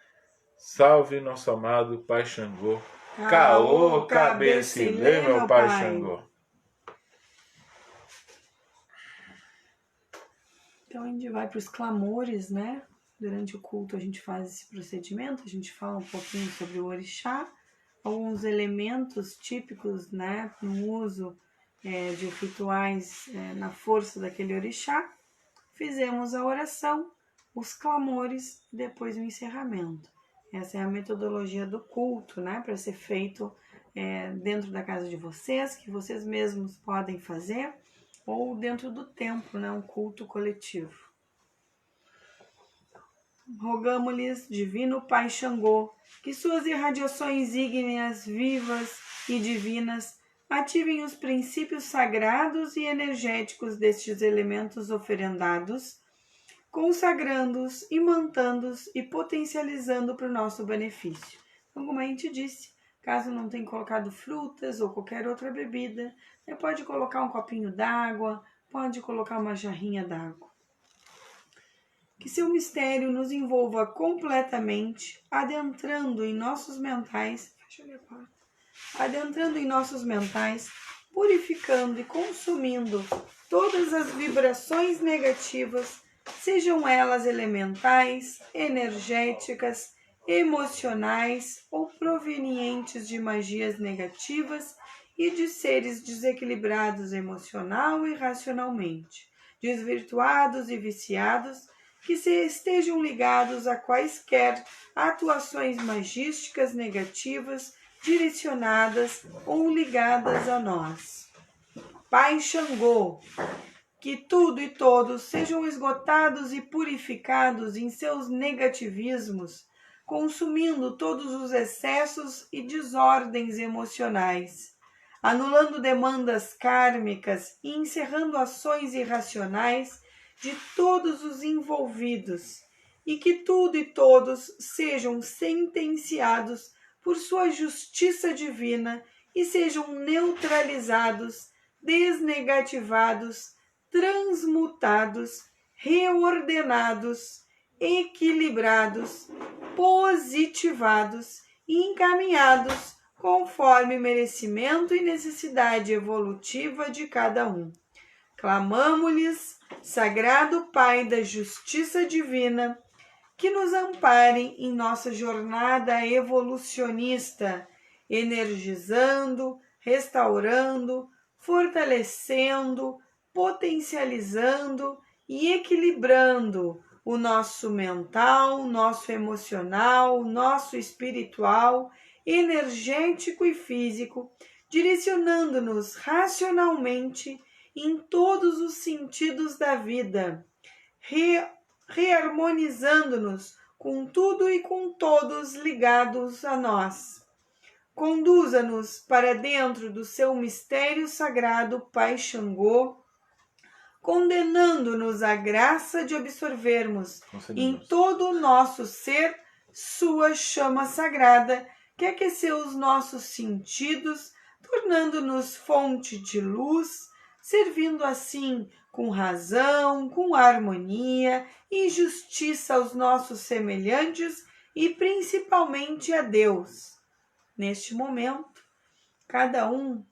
salve nosso amado Pai Xangô. Caô, cabecilê, meu Pai Xangô. Então a gente vai para os clamores, né? Durante o culto a gente faz esse procedimento, a gente fala um pouquinho sobre o orixá, alguns elementos típicos, né, no uso de rituais na força daquele orixá. Fizemos a oração, os clamores e depois o encerramento. Essa é a metodologia do culto, né, para ser feito dentro da casa de vocês, que vocês mesmos podem fazer, ou dentro do templo, né, um culto coletivo. Rogamo-lhes, divino Pai Xangô, que suas irradiações ígneas, vivas e divinas ativem os princípios sagrados e energéticos destes elementos oferendados, consagrando-os, imantando-os e potencializando para o nosso benefício. Então, como a gente disse, caso não tenha colocado frutas ou qualquer outra bebida, pode colocar um copinho d'água, pode colocar uma jarrinha d'água. Que seu mistério nos envolva completamente, adentrando em nossos mentais, purificando e consumindo todas as vibrações negativas, sejam elas elementais, energéticas, emocionais ou provenientes de magias negativas e de seres desequilibrados emocional e racionalmente, desvirtuados e viciados, que estejam ligados a quaisquer atuações magísticas negativas direcionadas ou ligadas a nós. Pai Xangô, que tudo e todos sejam esgotados e purificados em seus negativismos, consumindo todos os excessos e desordens emocionais, anulando demandas kármicas e encerrando ações irracionais de todos os envolvidos, e que tudo e todos sejam sentenciados por sua justiça divina e sejam neutralizados, desnegativados, transmutados, reordenados, equilibrados, positivados e encaminhados conforme merecimento e necessidade evolutiva de cada um. Clamamo-lhes, Sagrado Pai da Justiça Divina, que nos amparem em nossa jornada evolucionista, energizando, restaurando, fortalecendo, potencializando e equilibrando o nosso mental, nosso emocional, nosso espiritual, energético e físico, direcionando-nos racionalmente em todos os sentidos da vida, reharmonizando-nos com tudo e com todos ligados a nós. Conduza-nos para dentro do seu mistério sagrado, Pai Xangô, condenando-nos à graça de absorvermos em todo o nosso ser sua chama sagrada, que aqueceu os nossos sentidos, tornando-nos fonte de luz, servindo assim com razão, com harmonia e justiça aos nossos semelhantes e principalmente a Deus. Neste momento, cada um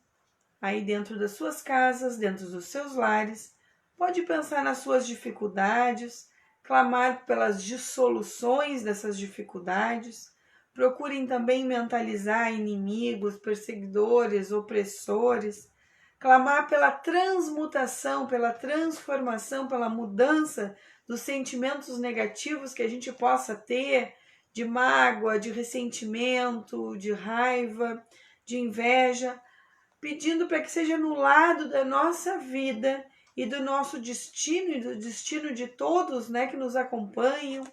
aí dentro das suas casas, dentro dos seus lares, pode pensar nas suas dificuldades, clamar pelas dissoluções dessas dificuldades. Procurem também mentalizar inimigos, perseguidores, opressores, clamar pela transmutação, pela transformação, pela mudança dos sentimentos negativos que a gente possa ter, de mágoa, de ressentimento, de raiva, de inveja, pedindo para que seja anulado da nossa vida e do nosso destino e do destino de todos, né, que nos acompanham,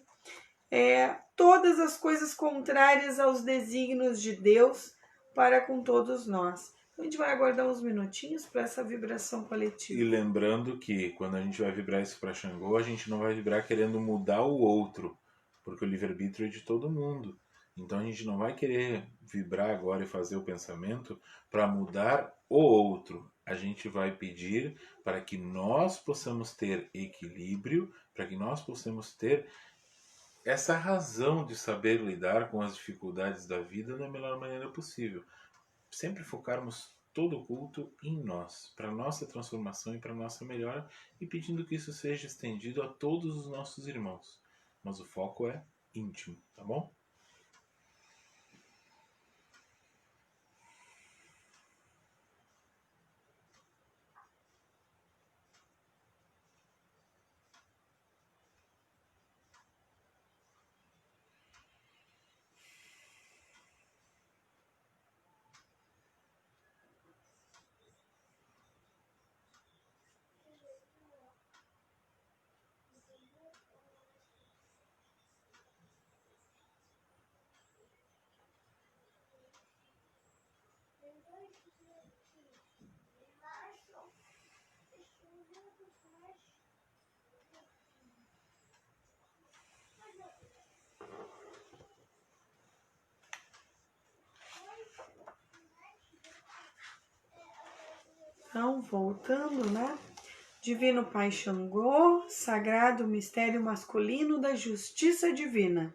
todas as coisas contrárias aos desígnios de Deus para com todos nós. Então, a gente vai aguardar uns minutinhos para essa vibração coletiva. E lembrando que quando a gente vai vibrar isso para Xangô, a gente não vai vibrar querendo mudar o outro, porque o livre-arbítrio é de todo mundo. Então a gente não vai querer vibrar agora e fazer o pensamento para mudar o outro. a gente vai pedir para que nós possamos ter equilíbrio, para que nós possamos ter essa razão de saber lidar com as dificuldades da vida da melhor maneira possível. Sempre focarmos todo o culto em nós, para nossa transformação e para nossa melhora, e pedindo que isso seja estendido a todos os nossos irmãos. Mas o foco é íntimo, tá bom? Então, voltando, né? Divino Pai Xangô, sagrado mistério masculino da justiça divina.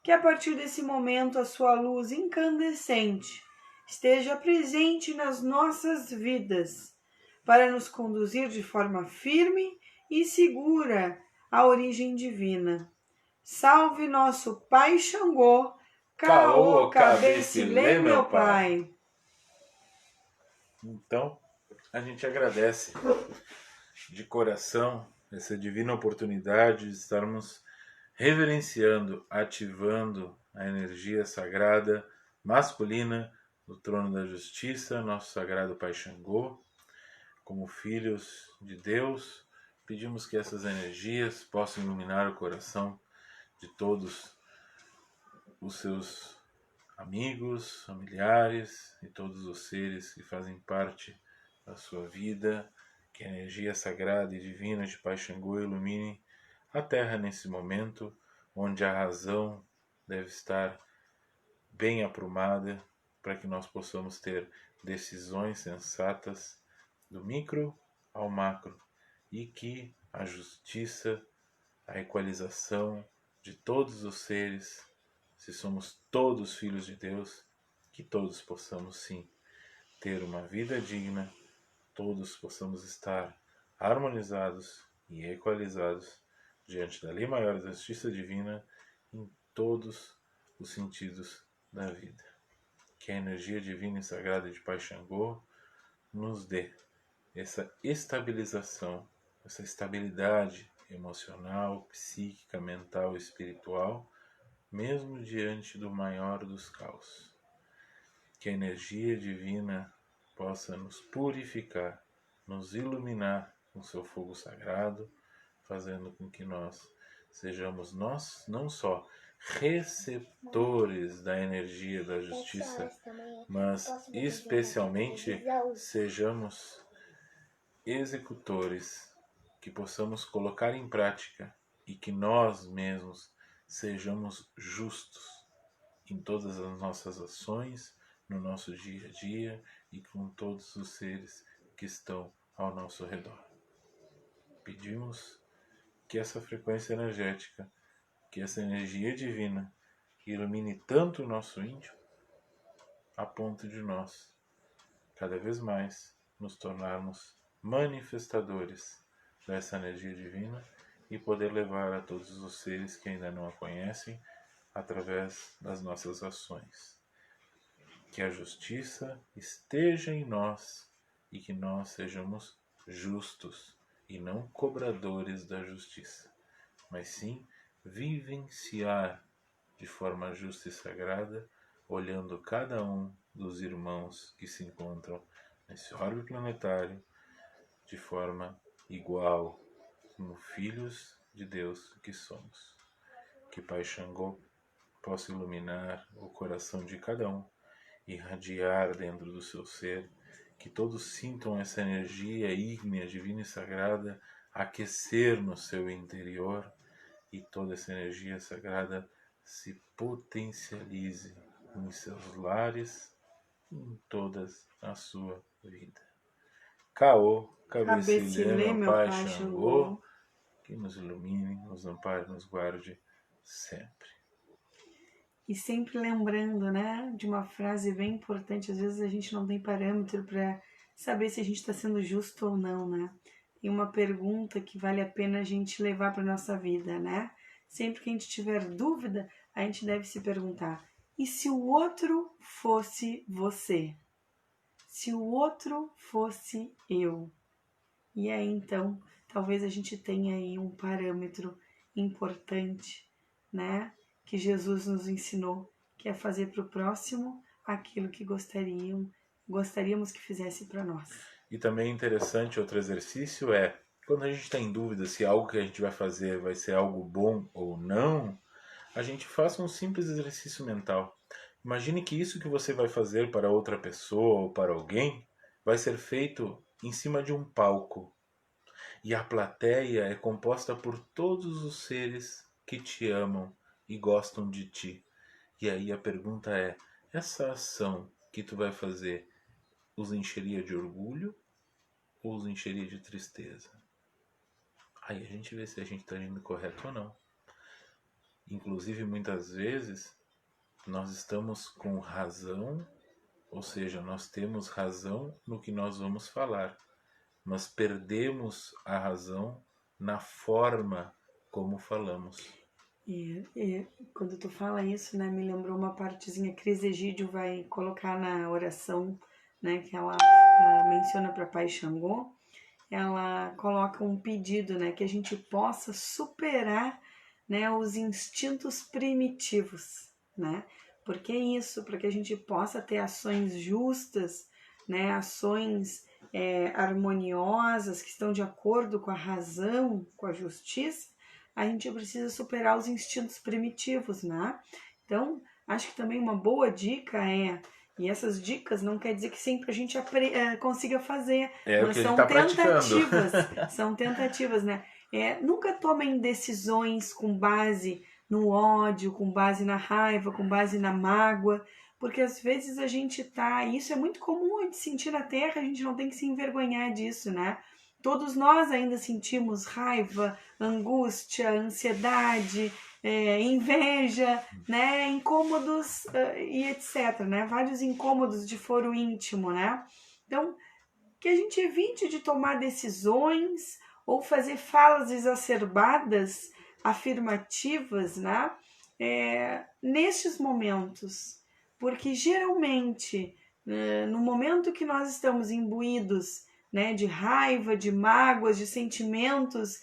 Que a partir desse momento a sua luz incandescente esteja presente nas nossas vidas, para nos conduzir de forma firme e segura à origem divina. Salve nosso Pai Xangô, Caô, Cabecilê, meu Pai. Então, a gente agradece de coração essa divina oportunidade de estarmos reverenciando, ativando a energia sagrada masculina do trono da justiça, nosso sagrado Pai Xangô. Como filhos de Deus, pedimos que essas energias possam iluminar o coração de todos os seus amigos, familiares e todos os seres que fazem parte da sua vida, que a energia sagrada e divina de Pai Xangô ilumine a Terra nesse momento, onde a razão deve estar bem aprumada, para que nós possamos ter decisões sensatas do micro ao macro, e que a justiça, a equalização de todos os seres, se somos todos filhos de Deus, que todos possamos sim ter uma vida digna, todos possamos estar harmonizados e equalizados diante da lei maior da justiça divina em todos os sentidos da vida. Que a energia divina e sagrada de Pai Xangô nos dê essa estabilização, essa estabilidade emocional, psíquica, mental e espiritual, mesmo diante do maior dos caos. Que a energia divina possa nos purificar, nos iluminar com seu fogo sagrado, fazendo com que nós sejamos nós não só receptores da energia da justiça, mas especialmente sejamos executores, que possamos colocar em prática e que nós mesmos sejamos justos em todas as nossas ações, no nosso dia a dia e com todos os seres que estão ao nosso redor. Pedimos que essa frequência energética, que essa energia divina ilumine tanto o nosso íntimo, a ponto de nós, cada vez mais, nos tornarmos manifestadores dessa energia divina e poder levar a todos os seres que ainda não a conhecem através das nossas ações. Que a justiça esteja em nós e que nós sejamos justos e não cobradores da justiça, mas sim vivenciar de forma justa e sagrada, olhando cada um dos irmãos que se encontram nesse orbe planetário de forma igual, como filhos de Deus que somos. Que Pai Xangô possa iluminar o coração de cada um, irradiar dentro do seu ser, que todos sintam essa energia ígnea, divina e sagrada aquecer no seu interior, e toda essa energia sagrada se potencialize em seus lares, em toda a sua vida. Caô, Cabecilê, Cabecilê, meu meu pai pai Xangô, Xangô. que nos ilumine, nos ampare, nos guarde sempre. E sempre lembrando, né, de uma frase bem importante. Às vezes a gente não tem parâmetro para saber se a gente está sendo justo ou não, né? E uma pergunta que vale a pena a gente levar para nossa vida, né? Sempre que a gente tiver dúvida, a gente deve se perguntar: e se o outro fosse você? Se o outro fosse eu? E aí então, talvez a gente tenha aí um parâmetro importante, né? Que Jesus nos ensinou, que é fazer para o próximo aquilo que gostaríamos que fizesse para nós. E também interessante, outro exercício é, quando a gente está em dúvida se algo que a gente vai fazer vai ser algo bom ou não, a gente faça um simples exercício mental. Imagine que isso que você vai fazer para outra pessoa ou para alguém vai ser feito em cima de um palco. E a plateia é composta por todos os seres que te amam e gostam de ti. E aí a pergunta é: essa ação que tu vai fazer os encheria de orgulho ou os encheria de tristeza? Aí a gente vê se a gente está indo correto ou não. Inclusive, muitas vezes, nós estamos com razão, ou seja, nós temos razão no que nós vamos falar. Nós perdemos a razão na forma como falamos. Quando tu fala isso, né, me lembrou uma partezinha que Cris Egídio vai colocar na oração, né, que ela menciona para Pai Xangô. Ela coloca um pedido, né, que a gente possa superar, né, os instintos primitivos, né? Porque isso, para que a gente possa ter ações justas, né, ações harmoniosas que estão de acordo com a razão, com a justiça, a gente precisa superar os instintos primitivos, né? Então, acho que também uma boa dica e essas dicas não quer dizer que sempre a gente consiga fazer, É o mas que a gente são está praticando. são tentativas, né? Nunca tomem decisões com base no ódio, com base na raiva, com base na mágoa, porque às vezes a gente tá, e isso é muito comum a gente sentir na Terra, a gente não tem que se envergonhar disso, né? Todos nós ainda sentimos raiva, angústia, ansiedade, inveja, né, incômodos e etc, né, vários incômodos de foro íntimo, né. Então, que a gente evite de tomar decisões ou fazer falas exacerbadas, afirmativas, né, nestes momentos, porque geralmente, no momento que nós estamos imbuídos, né, de raiva, de mágoas, de sentimentos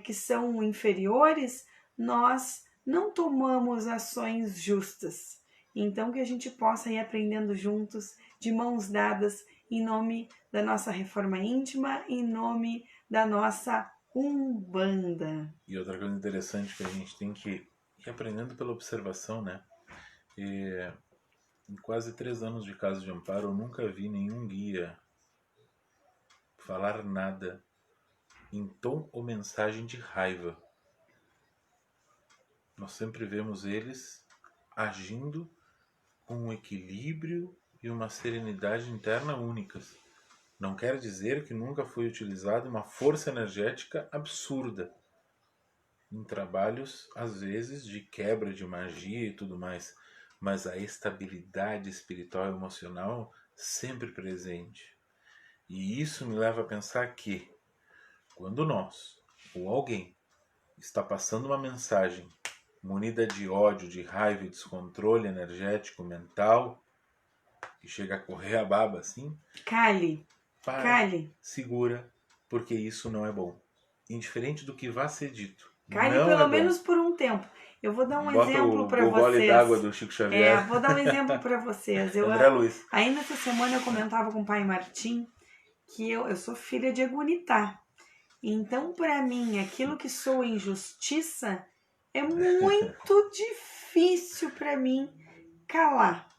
que são inferiores, nós não tomamos ações justas. Então, que a gente possa ir aprendendo juntos, de mãos dadas, em nome da nossa reforma íntima, em nome da nossa Umbanda. E outra coisa interessante que a gente tem que ir aprendendo pela observação, né? Em quase 3 anos de Casa de Amparo, eu nunca vi nenhum guia falar nada em tom ou mensagem de raiva. Nós sempre vemos eles agindo com um equilíbrio e uma serenidade interna únicas. Não quer dizer que nunca foi utilizada uma força energética absurda em trabalhos, às vezes, de quebra de magia e tudo mais, mas a estabilidade espiritual e emocional sempre presente. E isso me leva a pensar que, quando nós, ou alguém, está passando uma mensagem munida de ódio, de raiva e descontrole energético, mental, e chega a correr a baba assim, Cale, segura, porque isso não é bom. Indiferente do que vá ser dito, cale não pelo é bom. menos por um tempo. Eu vou dar um Bota exemplo o para gole vocês. d'água do Chico Xavier. Vou dar um exemplo para vocês. André Luiz. Ainda essa semana eu comentava com o pai Martim que eu sou filha de Egunitá. Então, para mim, aquilo que sou injustiça é muito difícil para mim calar.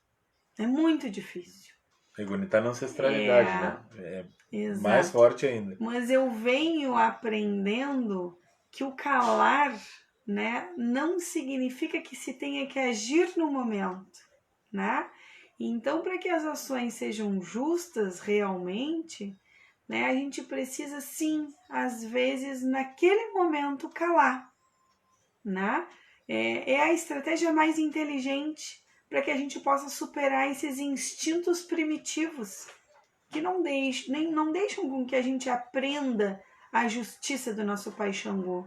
É muito difícil. Egunitá na ancestralidade, né? Exato. Mais forte ainda. Mas eu venho aprendendo que o calar, né, não significa que se tenha que agir no momento, né? Então, para que as ações sejam justas realmente, né? A gente precisa sim, às vezes, naquele momento calar, né? É a estratégia mais inteligente para que a gente possa superar esses instintos primitivos que não deixam com que a gente aprenda a justiça do nosso Pai Xangô.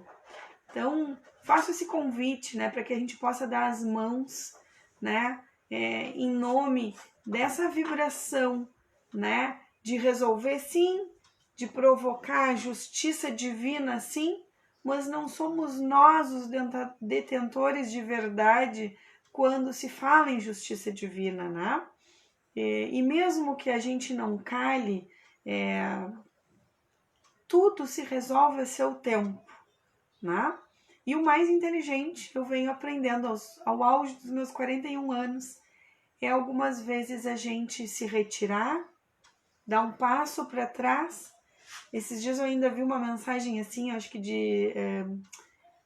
Então, faço esse convite, né, para que a gente possa dar as mãos, né, em nome dessa vibração, né, de resolver sim, de provocar a justiça divina sim, mas não somos nós os detentores de verdade quando se fala em justiça divina, né? E mesmo que a gente não cale, tudo se resolve a seu tempo, né? E o mais inteligente, eu venho aprendendo ao auge dos meus 41 anos, é algumas vezes a gente se retirar, dar um passo para trás. Esses dias eu ainda vi uma mensagem assim, acho que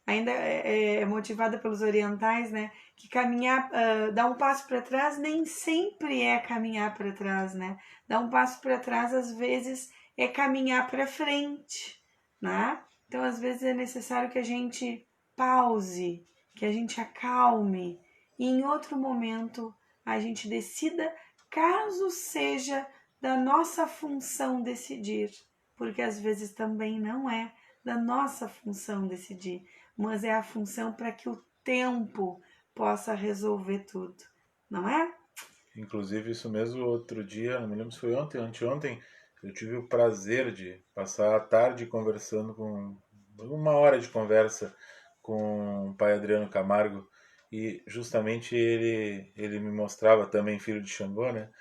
ainda é motivada pelos orientais, né? Que caminhar, dar um passo para trás nem sempre é caminhar para trás, né? Dar um passo para trás às vezes é caminhar para frente, né? Então às vezes é necessário que a gente pause, que a gente acalme e em outro momento a gente decida, caso seja da nossa função decidir, porque às vezes também não é da nossa função decidir, mas é a função para que o tempo possa resolver tudo, não é? Inclusive, isso mesmo, outro dia, não me lembro se foi ontem ou anteontem, eu tive o prazer de passar a tarde conversando com, uma hora de conversa com o pai Adriano Camargo, e justamente ele me mostrava, também filho de Xangô, né,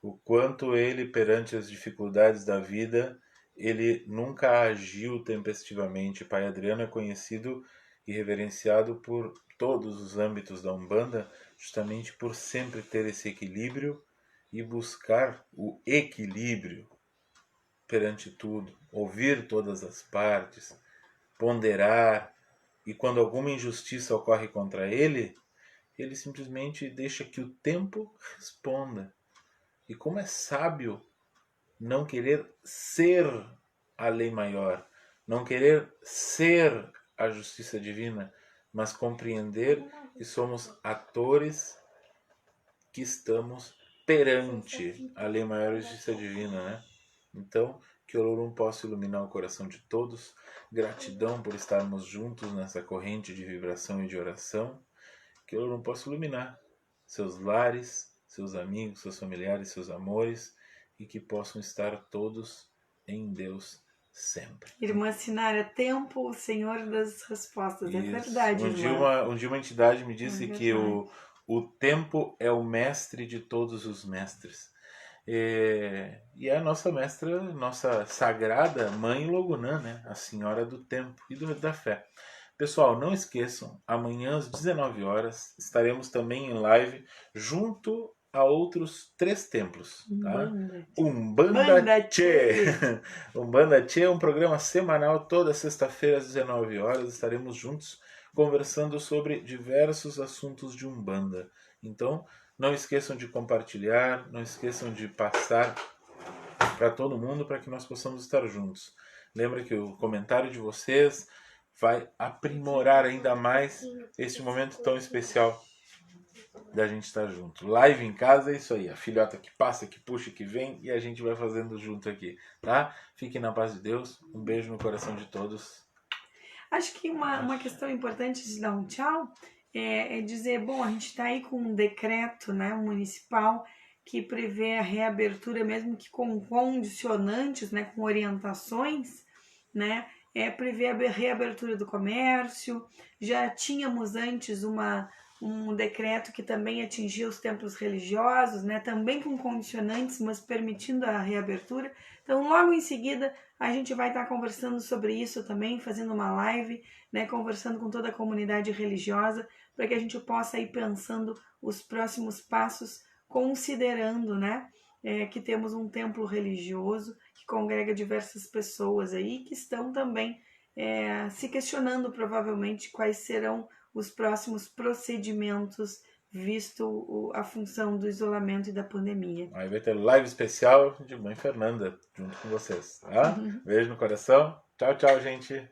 o quanto ele, perante as dificuldades da vida, ele nunca agiu tempestivamente. Pai Adriano é conhecido e reverenciado por todos os âmbitos da Umbanda, justamente por sempre ter esse equilíbrio e buscar o equilíbrio perante tudo, ouvir todas as partes, ponderar, e quando alguma injustiça ocorre contra ele, ele simplesmente deixa que o tempo responda. E como é sábio não querer ser a lei maior, não querer ser a justiça divina, mas compreender que somos atores que estamos perante a lei maior e justiça divina, né? Então, que o Olorum possa iluminar o coração de todos. Gratidão por estarmos juntos nessa corrente de vibração e de oração. Que o Olorum possa iluminar seus lares, seus amigos, seus familiares, seus amores, e que possam estar todos em Deus sempre. Irmã Sinara, tempo, o Senhor das respostas. É Isso. verdade, irmã. Um dia uma entidade me É disse que verdade. o tempo é o mestre de todos os mestres. E é a nossa mestra, nossa sagrada mãe Logunã, né? A senhora do tempo e da fé. Pessoal, não esqueçam, amanhã às 19 horas estaremos também em live junto a outros 3 templos, tá? Umbanda Tchê! Umbanda Tchê é um programa semanal, toda sexta-feira às 19 horas estaremos juntos conversando sobre diversos assuntos de Umbanda. Então, não esqueçam de compartilhar, não esqueçam de passar para todo mundo para que nós possamos estar juntos. Lembra que o comentário de vocês vai aprimorar ainda mais esse momento tão especial da gente estar junto. Live em casa é isso aí, a filhota que passa, que puxa, que vem, e a gente vai fazendo junto aqui, tá? Fiquem na paz de Deus, um beijo no coração de todos. Acho que uma questão importante de dar um tchau é dizer, bom, a gente está aí com um decreto, né, municipal que prevê a reabertura, mesmo que com condicionantes, né, com orientações, né, prevê a reabertura do comércio. Já tínhamos antes um decreto que também atingia os templos religiosos, né, também com condicionantes, mas permitindo a reabertura. Então, logo em seguida, a gente vai estar conversando sobre isso também, fazendo uma live, né, conversando com toda a comunidade religiosa, para que a gente possa ir pensando os próximos passos, considerando, né, que temos um templo religioso que congrega diversas pessoas aí que estão também se questionando provavelmente quais serão os próximos procedimentos visto a função do isolamento e da pandemia. Aí vai ter live especial de Mãe Fernanda junto com vocês, tá? Beijo no coração. Tchau, tchau, gente.